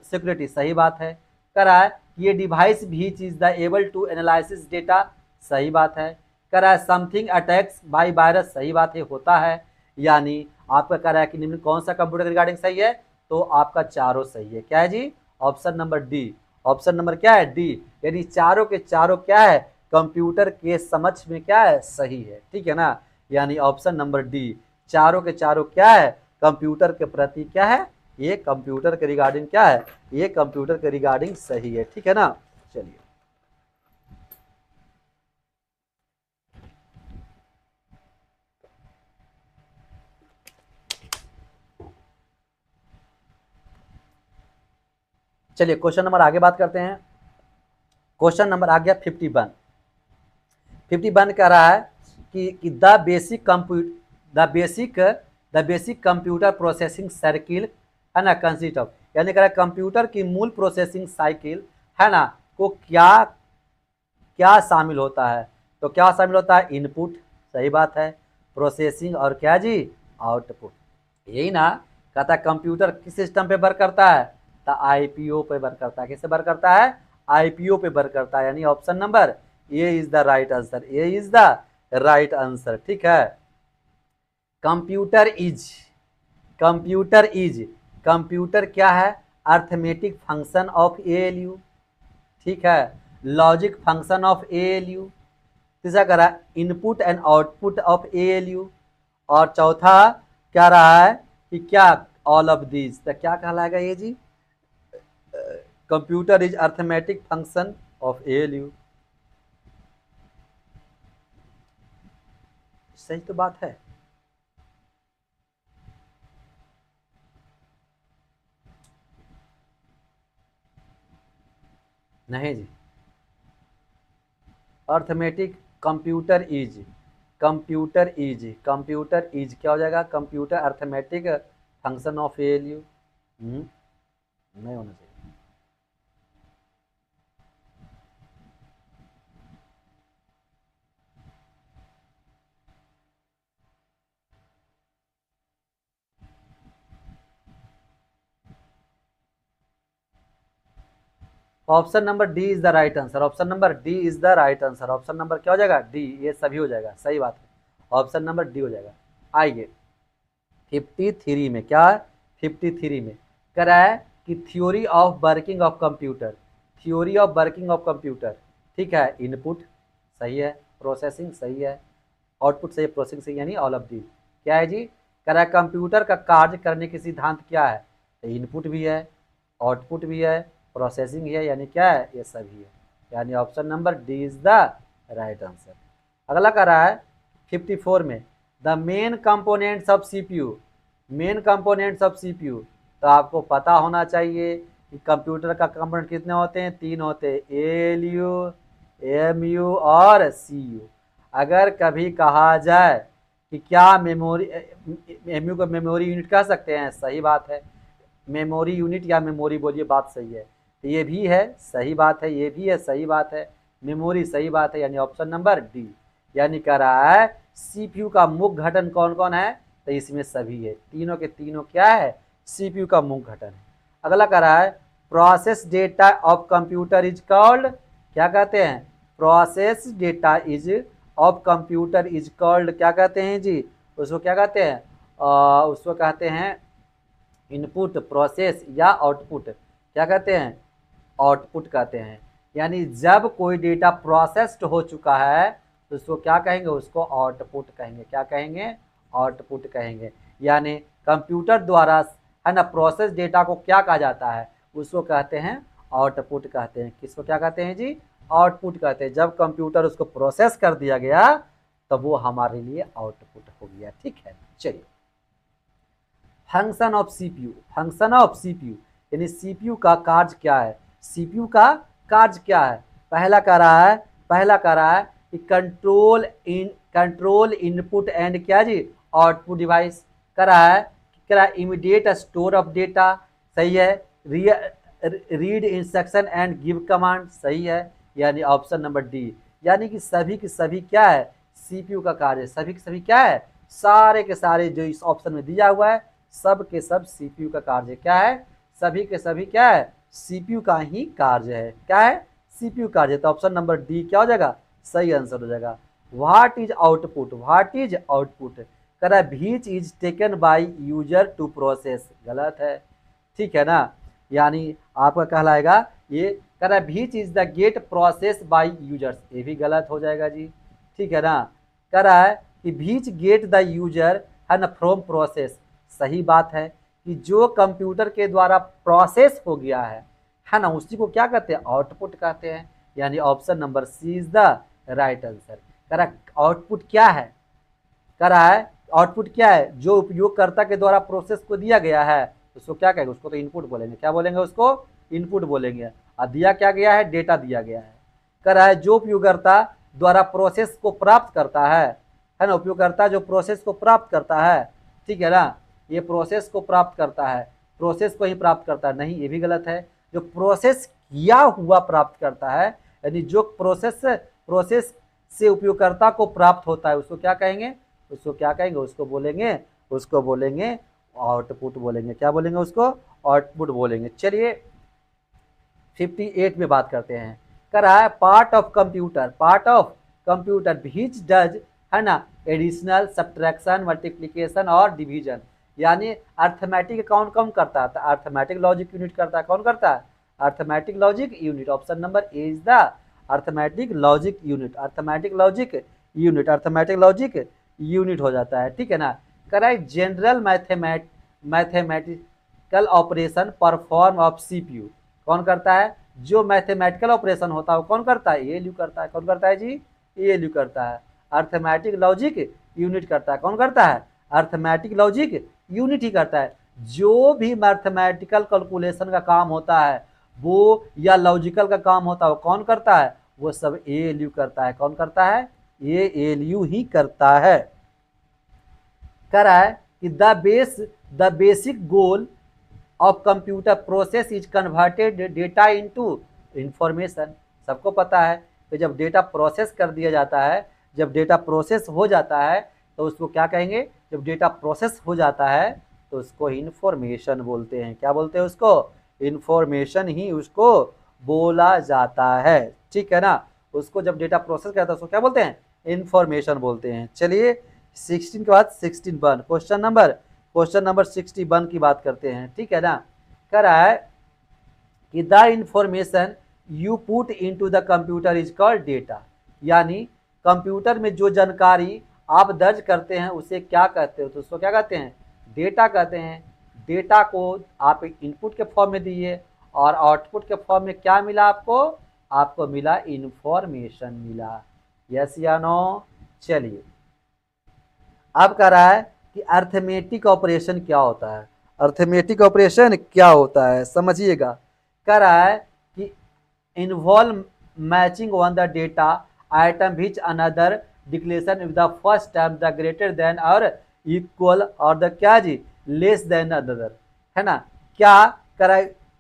security. सही बात है। कह रहा है ये डिवाइस भी चीज the able to analysis data. सही बात है। कह रहा है समथिंग अटैक्स बाय वायरस। सही बात है, होता है। यानी आपका कह रहा है कि निम्न कौन सा कंप्यूटर रिगार्डिंग सही है? तो आपका चारों सही है। क्या है जी? Option number D. Option number क्या है? डी। यानी चारों के चारों क्या है? कंप्यूटर के समक्ष में क्या है? सही है, ठीक है ना। यानी ऑप्शन नंबर डी, चारों के चारों क्या है? कंप्यूटर के प्रति क्या है? ये कंप्यूटर के रिगार्डिंग क्या है? ये कंप्यूटर के रिगार्डिंग सही है, ठीक है ना। चलिए चलिए क्वेश्चन नंबर आगे बात करते हैं। क्वेश्चन नंबर आ गया 51। 51 कह रहा है कि the basic computer processing circle, है ना, कंसिस्ट ऑफ। यानी कह रहा है कंप्यूटर की मूल प्रोसेसिंग साइकिल, है ना, को क्या क्या शामिल होता है? तो क्या शामिल होता है? इनपुट। सही बात है। प्रोसेसिंग और क्या जी? आउटपुट। यही ना। कहता है कंप्यूटर किस सिस्टम पे वर्क करता है? तो आईपीओ पे वर्क करता है। किससे वर्क करता है? आईपीओ पे वर्क करता है। यानी option number A is the right answer, A is the right answer, ठीक है। Computer is, computer is, computer क्या है? अर्थमेटिक फंक्शन ऑफ एएलयू, ठीक है। Logic function of ALU. तीसरा कह रहा है input and output of ALU. और चौथा क्या रहा है कि क्या? All of these. तो क्या कहलाएगा ये जी? Computer is arithmetic function of ALU. सही तो बात है। नहीं जी, arithmetic computer is, computer is, computer is क्या हो जाएगा? Computer arithmetic function of ALU. नहीं होना चाहिए। Option number D is the right answer, option number D is the right answer. Option number क्या हो जाएगा? डी। ये सभी हो जाएगा, सही बात है। ऑप्शन नंबर डी हो जाएगा। आइए 53 में क्या है? 53 में कह रहा है कि theory of working of computer, theory of working of computer, ठीक है। इनपुट सही है, प्रोसेसिंग सही है, आउटपुट सही है, प्रोसेसिंग सही, यानी ऑल ऑफ दी। क्या है जी, कह रहा है कंप्यूटर का कार्य करने के सिद्धांत क्या है, तो इनपुट भी है, आउटपुट भी है, प्रोसेसिंग है, यानी क्या है, ये सभी है, यानी option number D is the right answer. अगला कह रहा है 54 में, the main components of CPU, main components of CPU, तो आपको पता होना चाहिए कि कंप्यूटर का कंपोनेंट कितने होते हैं, 3 होते हैं, एएलयू, एएमयू और सीयू। अगर कभी कहा जाए कि क्या मेमोरी, एमयू को मेमोरी यूनिट कह सकते हैं, सही बात है, मेमोरी यूनिट या मेमोरी बोलिए, बात सही है, तो ये भी है सही बात है, ये भी है सही बात है, मेमोरी सही बात है, यानी ऑप्शन नंबर डी। यानी कह रहा है सीपीयू का मुख्य घटक कौन कौन है, तो इसमें सभी है, तीनों के तीनों क्या है, सीपीयू का मुख्य घटक है। अगला कह रहा है process data of computer is called, क्या कहते हैं, process data is of computer is called, क्या कहते हैं जी, उसको क्या कहते हैं, उसको कहते हैं इनपुट, प्रोसेस या आउटपुट, क्या कहते हैं, आउटपुट कहते हैं। यानी जब कोई डेटा प्रोसेस्ड हो चुका है तो उसको क्या कहेंगे, उसको आउटपुट कहेंगे, क्या कहेंगे, आउटपुट कहेंगे। यानी कंप्यूटर द्वारा है ना प्रोसेस डेटा को क्या कहा जाता है, उसको कहते हैं आउटपुट कहते हैं। किसको क्या कहते हैं जी, आउटपुट कहते हैं। जब कंप्यूटर उसको प्रोसेस कर दिया गया तब वो हमारे लिए आउटपुट हो गया, ठीक है। चलिए function of CPU, function of CPU यानी सीपीयू का कार्य क्या है, सीपीयू का कार्य क्या है। पहला कह रहा है कि कंट्रोल इनपुट एंड क्या जी, आउटपुट डिवाइस। कह रहा है इमीडिएट स्टोर ऑफ डेटा, सही है, read instruction and give command, सही है, यानी ऑप्शन नंबर डी। यानी कि सभी के सभी क्या है, सीपीयू का कार्य, सभी के सभी क्या है, सारे के सारे जो इस ऑप्शन में दिया हुआ है सब के सब सीपीयू का कार्य क्या है, सभी के सभी क्या है, सीपीयू का ही कार्य है, क्या है, सीपीयू कार्य। तो ऑप्शन नंबर डी क्या हो जाएगा, सही आंसर हो जाएगा। What is output, what is output, कह रहा है which is taken by user to process, गलत है, ठीक है ना। यानी आपका कहलाएगा ये, कह रहा है which is the get process by users, ये भी गलत हो जाएगा जी, ठीक है ना। कह रहा है कि व्हिच गेट द यूजर है ना फ्रॉम प्रोसेस, सही बात है कि जो कंप्यूटर के द्वारा प्रोसेस हो गया है ना, उसी को क्या कहते हैं, आउटपुट कहते हैं, यानी option number C is the right answer. कह रहा है आउटपुट क्या है, कह रहा है आउटपुट क्या है, जो उपयोगकर्ता के द्वारा प्रोसेस को दिया गया है उसको क्या कहेंगे, उसको तो इनपुट बोलेंगे, क्या बोलेंगे, उसको इनपुट बोलेंगे। और दिया क्या गया है, डेटा दिया गया है। कह रहा है जो उपयोगकर्ता द्वारा प्रोसेस को प्राप्त करता है ना, उपयोगकर्ता जो प्रोसेस को प्राप्त करता है, ठीक है ना, ये प्रोसेस को प्राप्त करता है, प्रोसेस को ही प्राप्त करता है, नहीं ये भी गलत है, जो प्रोसेस किया हुआ प्राप्त करता है, यानी जो प्रोसेस से उपयोगकर्ता को प्राप्त होता है उसको क्या कहेंगे, उसको क्या कहेंगे, उसको बोलेंगे आउटपुट बोलेंगे, क्या बोलेंगे, उसको आउटपुट बोलेंगे। चलिए 58 में बात करते हैं। कह रहा है part of computer which does है ना एडिशनल, सब्ट्रैक्शन, मल्टीप्लिकेशन और डिवीजन, यानी अर्थमेटिक कौन कौन करता है, अर्थमेटिक लॉजिक यूनिट करता है, कौन करता है, arithmetic logic unit. Option number A is the arithmetic logic unit, arithmetic logic unit हो जाता है, ठीक है ना। Correct general mathematical operation perform of CPU, कौन करता है, जो मैथमेटिकल ऑपरेशन होता है वो कौन करता है, एएलयू करता है, कौन करता है जी, एएलयू करता है। अर्थमेटिक लॉजिक यूनिट करता है, कौन करता है, अर्थमेटिक लॉजिक यूनिट ही करता है। जो भी मैथमेटिकल कैलकुलेशन का काम होता है वो या लॉजिकल का काम होता है वो कौन करता है, वो सब एएलयू करता है, कौन करता है, ये एएलयू ही करता है। कह रहा है कि the basic goal of computer process is converted data into information. सबको पता है कि जब डेटा प्रोसेस कर दिया जाता है, जब डेटा प्रोसेस हो जाता है तो उसको क्या कहेंगे, जब डेटा प्रोसेस हो जाता है तो उसको इंफॉर्मेशन बोलते हैं, क्या बोलते हैं उसको, इंफॉर्मेशन ही उसको बोला जाता है, ठीक है ना। उसको जब डेटा प्रोसेस करता है उसको क्या बोलते हैं, इंफॉर्मेशन बोलते हैं। चलिए 16 के बाद 61 क्वेश्चन नंबर 61 की बात करते हैं, ठीक है ना। कह रहा है कि the information you put into the computer is called data. यानी कंप्यूटर में जो जानकारी आप दर्ज करते हैं उसे क्या कहते हो, तो उसको क्या कहते हैं, डेटा कहते हैं। डेटा को आप इनपुट के फॉर्म में दिए और आउटपुट के फॉर्म में क्या मिला आपको, आपको मिला इंफॉर्मेशन मिला। यस या नो। चलिए अब कह रहा है कि अर्थमेटिक ऑपरेशन क्या होता है। अर्थमेटिक ऑपरेशन क्या होता है समझिएगा। कह रहा है कि involve matching one the data item which another declaration with the first term the greater than और इक्वल और द क्या जी लेस देन अदर, है ना। क्या करा,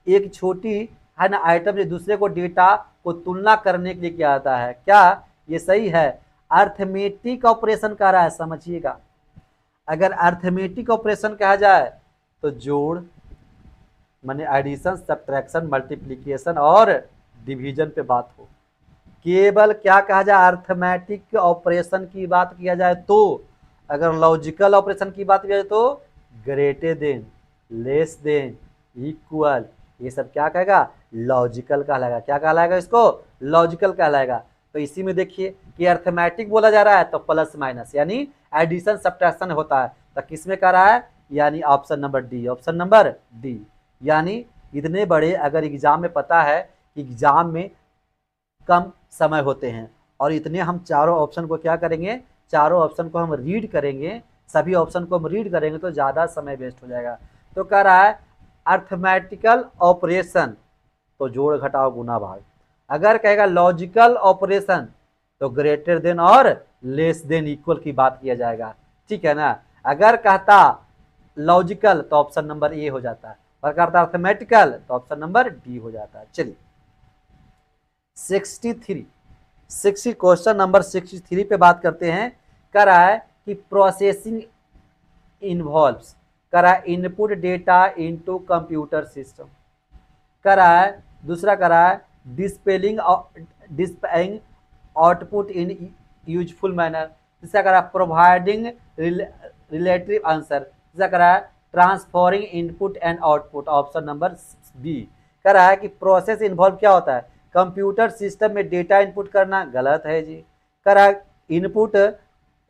एक छोटी है ना आइटम से दूसरे को डेटा को तुलना करने के लिए क्या आता है, क्या ये सही है, अर्थमेटिक ऑपरेशन कह रहा है समझिएगा। अगर अर्थमेटिक ऑपरेशन कहा जाए तो जोड़ माने एडिशन सब्ट्रैक्शन मल्टीप्लिकेशन और डिवीजन पे बात हो। केवल क्या कहा जाए अर्थमेटिक ऑपरेशन की बात किया जाए तो, अगर लॉजिकल ऑपरेशन की बात किया जाए तो greater than, less than, equal, ये सब क्या कहेगा, लॉजिकल कहलाएगा। क्या कहलाएगा, इसको लॉजिकल कहलाएगा। तो इसी में देखिए कि अर्थमेटिक बोला जा रहा है तो प्लस माइनस यानी एडिशन सब्ट्रैक्शन होता है, तो किस में कह रहा है, यानी option number D, option number D. यानी इतने बड़े अगर एग्जाम में पता है कि एग्जाम में कम समय होते हैं और इतने हम चारों ऑप्शन को क्या करेंगे, चारों ऑप्शन को हम रीड करेंगे, सभी ऑप्शन को हम रीड करेंगे तो ज़्यादा समय वेस्ट हो जाएगा। तो कह रहा है अर्थमेटिकल ऑपरेशन तो जोड़ घटाओ गुना भाग। अगर कहेगा लॉजिकल ऑपरेशन तो ग्रेटर देन और लेस देन इक्वल की बात किया जाएगा, ठीक है ना। अगर कहता लॉजिकल तो ऑप्शन नंबर ए हो जाता है, और कहता अर्थमेटिकल तो ऑप्शन नंबर डी हो जाता है। चलिए 60 क्वेश्चन नंबर 63 पे बात करते हैं। कह रहा है कि प्रोसेसिंग इन्वॉल्व्स, कह रहा है input data into computer system. कह रहा है दूसरा कह रहा है डिस्पेलिंग आउटपुट इन यूजफुल मैनर। तीसरा कह रहा है प्रोवाइडिंग रिलेटिव आंसर। तीसरा कह रहा है transferring input and output, option number B. कह रहा है कि प्रोसेस इन्वॉल्व क्या होता है, कंप्यूटर सिस्टम में डेटा इनपुट करना, गलत है जी। कह रहा है इनपुट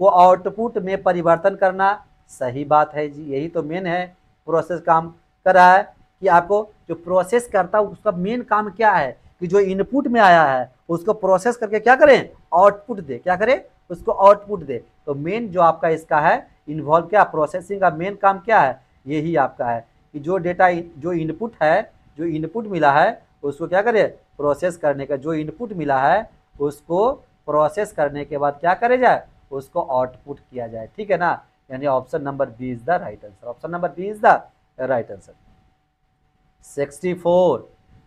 को आउटपुट में परिवर्तन करना, सही बात है जी, यही तो मेन है प्रोसेस काम। कर रहा है कि आपको जो प्रोसेस करता है उसका मेन काम क्या है कि जो इनपुट में आया है उसको प्रोसेस करके क्या करें, आउटपुट दे, क्या करें, उसको आउटपुट दे। तो मेन जो आपका इसका है इन्वॉल्व क्या, प्रोसेसिंग का मेन काम क्या है, यही आपका है कि जो डेटा जो इनपुट है, जो इनपुट मिला है उसको क्या करे, प्रोसेस करने का, जो इनपुट मिला है उसको प्रोसेस करने के बाद क्या करे जाए, उसको आउटपुट किया जाए, ठीक है ना। यानी option number B is the right answer, option number B is the right answer. 64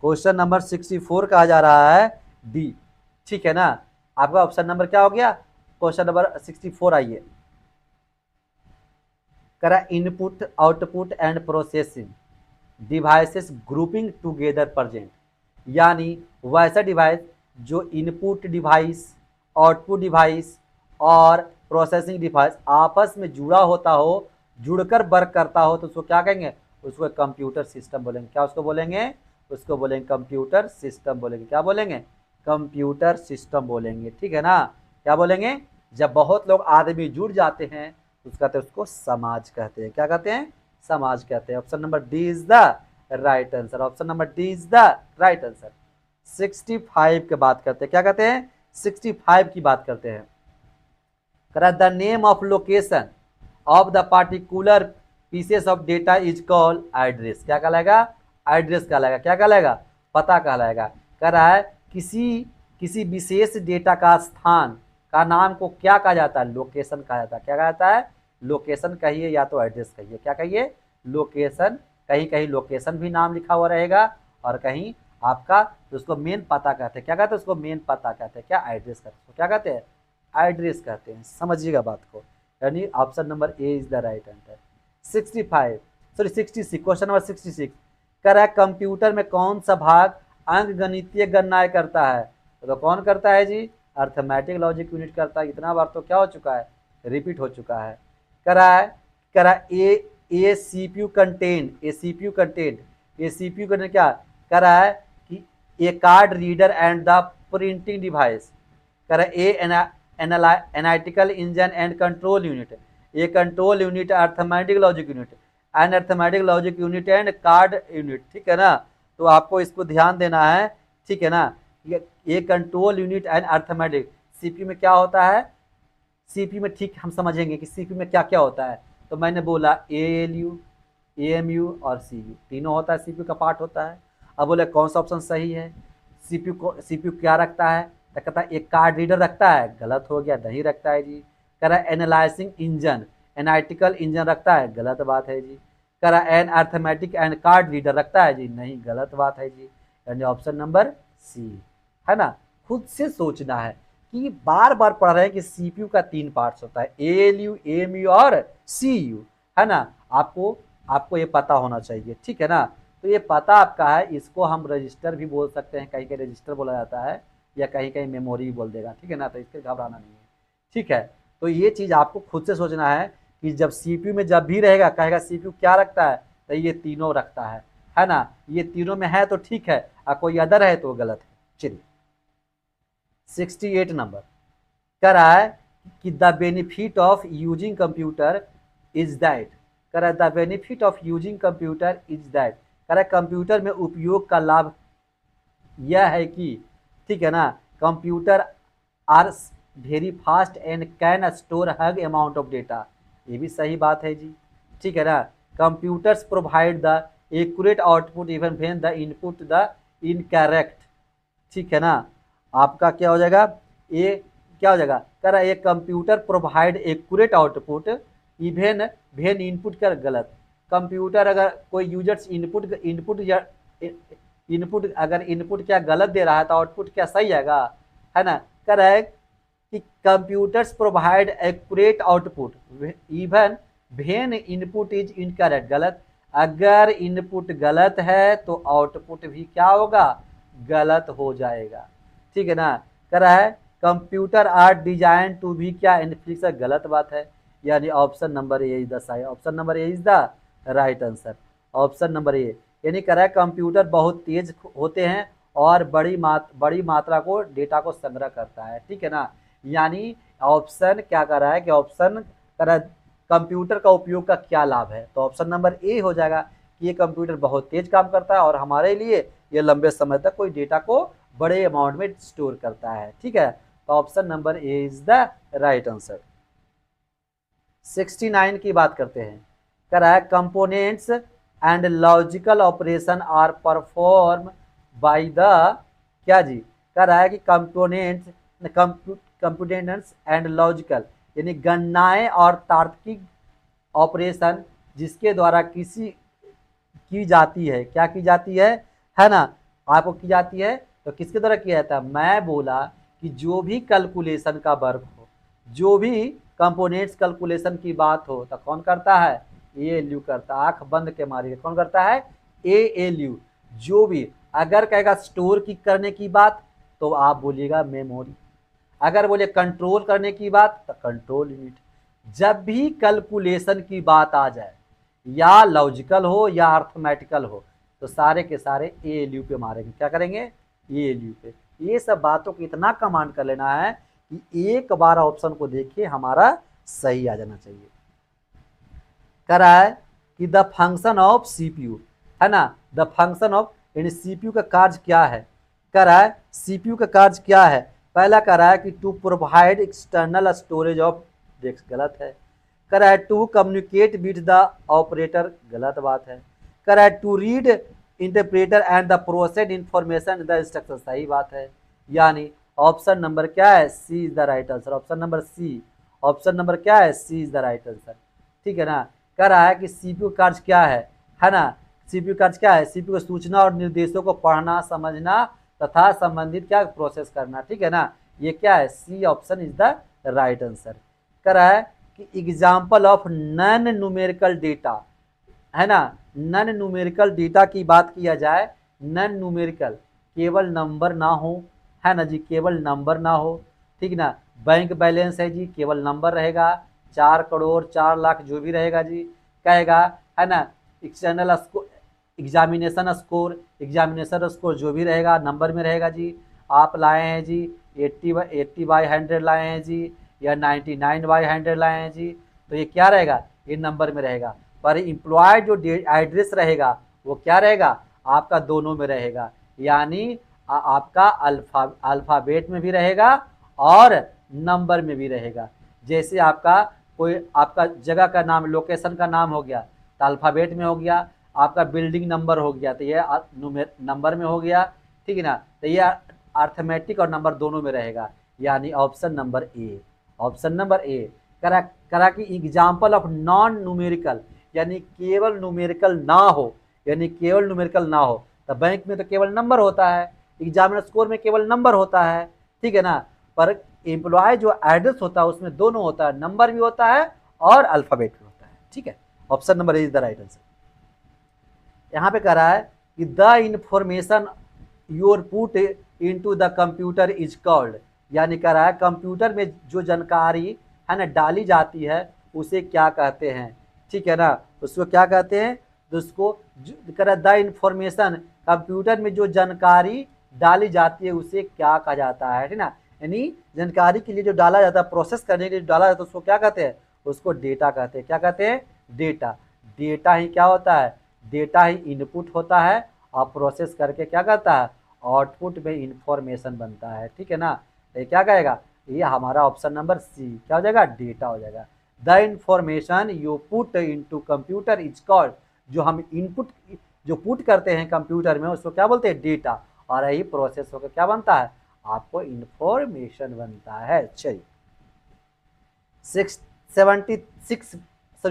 question number 64 कहा जा रहा है डी, ठीक है ना। आपका ऑप्शन नंबर क्या हो गया, क्वेश्चन नंबर 64 आइए। करा input output and processing devices grouping together present. यानी वैसा डिवाइस जो इनपुट डिवाइस, आउटपुट डिवाइस और प्रोसेसिंग डिवाइस आपस में जुड़ा होता हो, जुड़कर वर्क करता हो, तो उसको क्या कहेंगे, उसको कंप्यूटर सिस्टम बोलेंगे। क्या उसको बोलेंगे, उसको बोलेंगे कंप्यूटर सिस्टम बोलेंगे। क्या बोलेंगे, कंप्यूटर सिस्टम बोलेंगे, ठीक है ना। क्या बोलेंगे, जब बहुत लोग आदमी जुड़ जाते हैं तो कहते हैं उसको समाज कहते हैं। क्या कहते हैं, समाज कहते हैं। Option number D is the right answer, option number D is the right answer. 65 की बात करते हैं, क्या कहते हैं, 65 की बात करते हैं। The name of location of the particular pieces of data is called address. क्या कहलाएगा, एड्रेस कहलाएगा। क्या कहलाएगा, पता कहलाएगा। कह रहा है किसी विशेष डेटा का स्थान का नाम को क्या कहा जाता है, लोकेशन कहा जाता है। क्या कहा जाता है, लोकेशन कहिए या तो एड्रेस कहिए। क्या कहिए, लोकेशन, कहीं कहीं लोकेशन भी नाम लिखा हुआ रहेगा और कहीं आपका तो उसको मेन पता कहते हैं। क्या कहते हैं, उसको मेन पता कहते हैं। क्या, एड्रेस कहते हैं। क्या कहते हैं, एड्रेस कहते हैं। समझिएगा बात को, यानी option number A is the right answer. 66 question number 66 कह रहा है कंप्यूटर में कौन सा भाग अंकगणितीय गणनाएं करता है, तो कौन करता है जी, अर्थमेटिक लॉजिक यूनिट करता है। इतना बार तो क्या हो चुका है, रिपीट हो चुका है। कह रहा है a CPU content, a CPU content क्या कह रहा है कि a card reader and the printing device. कह रहा है analytical engine and control unit, a control unit, arithmetic logic unit and arithmetic logic unit and card unit. ठीक है ना, तो आपको इसको ध्यान देना है। ठीक है ना, ये control unit and arithmetic CPU में क्या होता है, सीपीयू में ठीक हम समझेंगे कि सीपीयू में क्या क्या होता है। तो मैंने बोला एएलयू, एएमयू और सीयू तीनों होता है, सीपीयू का पार्ट होता है। अब बोले कौन सा ऑप्शन सही है, सीपीयू क्या रखता है, तो कहता है एक कार्ड रीडर रखता है, गलत हो गया, नहीं रखता है जी। कह रहा है एनालाइजिंग इंजन, एनालिटिकल इंजन रखता है, गलत बात है जी। कह रहा है an arithmetic and card reader रखता है जी, नहीं, गलत बात है जी। यानी ऑप्शन नंबर सी है ना। खुद से सोचना है कि बार बार पढ़ रहे हैं कि सीपीयू का 3 पार्ट्स होता है, एएलयू, एएमयू और सीयू, है ना। आपको ये पता होना चाहिए। ठीक है ना, तो ये पता आपका है, इसको हम रजिस्टर भी बोल सकते हैं, कहीं कहीं रजिस्टर बोला जाता है या कहीं कहीं मेमोरी भी बोल देगा। ठीक है ना, तो इसके घबराना नहीं है। ठीक है, तो ये चीज़ आपको खुद से सोचना है कि जब सीपीयू में जब भी रहेगा कहेगा सीपीयू क्या रखता है, तो ये तीनों रखता है ना। ये तीनों में है तो ठीक है, और कोई अदर है तो गलत है। चलिए 68 नंबर कह रहा है कि the benefit of using computer is that. कह रहा है the benefit of using computer is that. कह रहा है कंप्यूटर में उपयोग का लाभ यह है कि, ठीक है ना, computer are very fast and can store huge amount of data. ये भी सही बात है जी। ठीक है ना, computers provide the accurate output even when the input the incorrect. ठीक है ना, आपका क्या हो जाएगा, ये क्या हो जाएगा, कह रहा है ये computer provide accurate output even when input कर गलत। कंप्यूटर अगर कोई यूजर्स इनपुट अगर इनपुट क्या गलत दे रहा है तो आउटपुट क्या सही आएगा, है ना। कह रहा है कि computers provide accurate output even when input is incorrect, गलत। अगर इनपुट गलत है तो आउटपुट भी क्या होगा, गलत हो जाएगा। ठीक है ना, कह रहा है कंप्यूटर आर डिजाइन टू भी क्या इनफ्लिक्सर, गलत बात है। यानी option number A is the सही, option number A is the right answer, option number A. यानी कह रहा है कंप्यूटर बहुत तेज होते हैं और बड़ी मात्रा को डेटा को संग्रह करता है। ठीक है ना, यानी ऑप्शन क्या कर रहा है कि ऑप्शन कर रहा है कंप्यूटर का उपयोग का क्या लाभ है, तो ऑप्शन नंबर ए हो जाएगा कि ये कंप्यूटर बहुत तेज काम करता है और हमारे लिए ये लंबे समय तक कोई डेटा को बड़े अमाउंट में स्टोर करता है। ठीक है, तो option number A is the right answer. 69 की बात करते हैं। कह रहा है components and logical operation are perform by the, क्या जी, कह रहा है कि कंप्यूटेंट्स एंड लॉजिकल यानी गणनाएं और तार्किक ऑपरेशन जिसके द्वारा किसी की जाती है, क्या की जाती है ना, आपको की जाती है तो किसके द्वारा किया जाता है। मैं बोला कि जो भी कैलकुलेशन का वर्क हो, जो भी कंपोनेंट्स कैलकुलेशन की बात हो तो कौन करता है, एएलयू करता है। आंख बंद के मारिए, कौन करता है, एएलयू। जो भी अगर कहेगा स्टोर की करने की बात तो आप बोलिएगा मेमोरी, अगर बोले कंट्रोल करने की बात तो कंट्रोल यूनिट। जब भी कैलकुलेशन की बात आ जाए या लॉजिकल हो या अर्थमेटिकल हो तो सारे के सारे एएलयू पे मारेंगे, क्या करेंगे, एएलयू पे। ये सब बातों को इतना कमांड कर लेना है कि एक बार ऑप्शन को देखिए हमारा सही आ जाना चाहिए। कह रहा है कि द फंक्शन ऑफ सीपीयू, है ना, द फंक्शन ऑफ यानी सीपीयू का कार्य क्या है। कह रहा है सीपीयू का कार्य क्या है, पहला कह रहा है कि to provide external storage of disk, गलत है। कह रहा है to communicate with the operator, गलत बात है। कह रहा है to read interpreter and the process information the instruction, सही बात है। यानी ऑप्शन नंबर क्या है, C is the right answer, option number C, option number क्या है, C is the right answer. ठीक है ना, कह रहा है कि सीपीयू कार्य क्या है ना, सीपीयू कार्य क्या है, सीपीयू को सूचना और निर्देशों को पढ़ना, समझना तथा संबंधित क्या प्रोसेस करना। ठीक है ना, ये क्या है, C option is the right answer. कह रहा है कि example of non numerical data, है ना, नॉन न्यूमेरिकल डेटा की बात किया जाए, नॉन न्यूमेरिकल केवल नंबर ना हो, है ना जी, केवल नंबर ना हो। ठीक ना, बैंक बैलेंस है जी, केवल नंबर रहेगा, 4 करोड़ 4 लाख जो भी रहेगा जी, कहेगा, है ना, एक्सटर्नल एग्जामिनेशन स्कोर जो भी रहेगा नंबर में रहेगा जी। आप लाए हैं जी 80/100 लाए हैं जी, या 99/100 लाए हैं जी, तो ये क्या रहेगा, ये नंबर में रहेगा। पर एम्प्लॉय जो एड्रेस रहेगा वो क्या रहेगा, आपका दोनों में रहेगा, यानी आपका अल्फ़ाबेट में भी रहेगा और नंबर में भी रहेगा। जैसे आपका जगह का नाम, लोकेशन का नाम हो गया तो अल्फ़ाबेट में हो गया, आपका बिल्डिंग नंबर हो गया तो ये नंबर में हो गया, ठीक है ना। तो ये अर्थमेटिक और नंबर दोनों में रहेगा, यानी ऑप्शन नंबर ए करा कि एग्जाम्पल ऑफ नॉन न्यूमेरिकल, यानी केवल न्यूमेरिकल ना हो, तो बैंक में तो केवल नंबर होता है, एग्जामिनर स्कोर में केवल नंबर होता है, ठीक है ना। पर एम्प्लॉय जो एड्रेस होता है उसमें दोनों होता है, नंबर भी होता है और अल्फाबेट भी होता है, ठीक है। Option number A is the right answer. यहाँ पे कह रहा है कि the information your put into the computer is called, यानी कह रहा है कंप्यूटर में जो जानकारी है ना डाली जाती है उसे क्या कहते हैं, ठीक है ना, उसको क्या कहते हैं, तो उसको कह रहा है द इंफॉर्मेशन, कंप्यूटर में जो जानकारी डाली जाती है उसे क्या कहा जाता है, ठीक ना। यानी जानकारी के लिए जो डाला जाता है, प्रोसेस करने के लिए जो डाला जाता है उसको क्या कहते हैं, उसको डेटा कहते हैं। क्या कहते हैं, डेटा ही क्या होता है, डेटा ही इनपुट होता है और प्रोसेस करके क्या करता है, आउटपुट में इंफॉर्मेशन बनता है, ठीक है ना। ये क्या कहेगा, ये हमारा ऑप्शन नंबर सी क्या हो जाएगा, डेटा हो जाएगा। The information you put into computer is called, जो हम इनपुट जो पुट करते हैं कंप्यूटर में उसको क्या बोलते हैं, डेटा, और यही प्रोसेस होकर क्या बनता है, आपको इंफॉर्मेशन बनता है। चलिए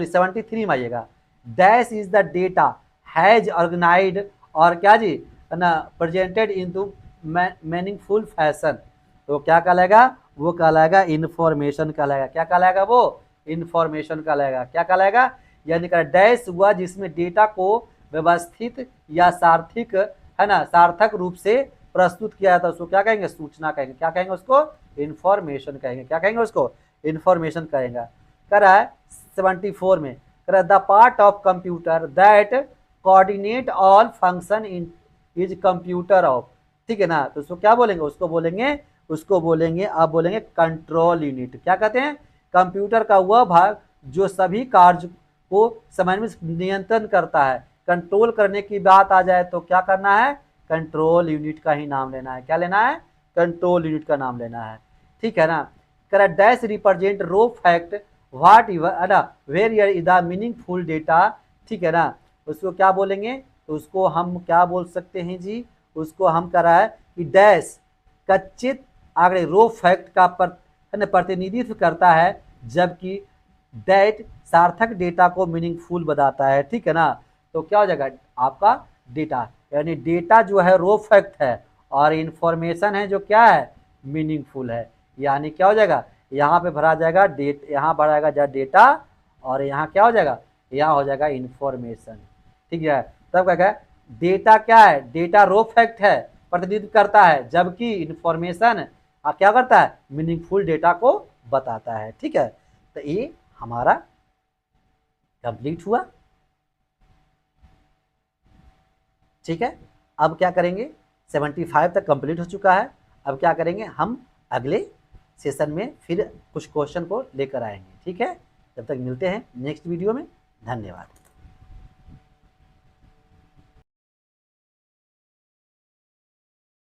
73 में आइएगा, dash is the data has organized और क्या जी ना प्रेजेंटेड इनटू मीनिंगफुल फैशन, तो क्या कहलाएगा, वो कहलाएगा इंफॉर्मेशन कहलाएगा। क्या कहलाएगा, वो इंफॉर्मेशन कहलाएगा। क्या कहलाएगा, यानी कि डैश हुआ जिसमें डेटा को व्यवस्थित या सार्थक रूप से प्रस्तुत किया जाता है, उसको क्या कहेंगे, सूचना कहेंगे। क्या कहेंगे उसको, इंफॉर्मेशन कहेंगे। क्या कहेंगे उसको, इंफॉर्मेशन कहेंगे। कह रहा है 74 में, कह रहा है the part of computer that coordinate all function is computer of, ठीक है ना, तो उसको क्या बोलेंगे, उसको बोलेंगे आप बोलेंगे कंट्रोल यूनिट। क्या कहते हैं, कंप्यूटर का वह भाग जो सभी कार्य को समय में नियंत्रण करता है। कंट्रोल करने की बात आ जाए तो क्या करना है, कंट्रोल यूनिट का ही नाम लेना है। क्या लेना है, कंट्रोल यूनिट का नाम लेना है, ठीक है ना। कह रहा dash represent raw fact what where is the meaningful data, ठीक है ना। उसको क्या बोलेंगे, तो उसको हम क्या बोल सकते हैं जी, उसको हम कह रहा है कि डैश कच्चित आगे रो फैक्ट का प्रतिनिधित्व करता है, जबकि दैट सार्थक डेटा को मीनिंगफुल बताता है, ठीक है ना। तो क्या हो जाएगा आपका डेटा, यानी डेटा जो है रो फैक्ट है और इंफॉर्मेशन है जो क्या है, मीनिंगफुल है, यानी क्या हो जाएगा, यहाँ पे भरा जाएगा यहाँ भरा जाएगा डेटा और यहाँ क्या हो जाएगा, यहाँ हो जाएगा इंफॉर्मेशन, ठीक है। तब क्या है, डेटा क्या है, डेटा रो फैक्ट है, प्रतिनिधित्व करता है, जबकि इंफॉर्मेशन क्या करता है, मीनिंगफुल डेटा को बताता है, ठीक है। तो ये हमारा कंप्लीट हुआ, ठीक है। अब क्या करेंगे, 75 तक कंप्लीट हो चुका है। अब क्या करेंगे, हम अगले सेशन में फिर कुछ क्वेश्चन को लेकर आएंगे, ठीक है। तब तक मिलते हैं नेक्स्ट वीडियो में, धन्यवाद।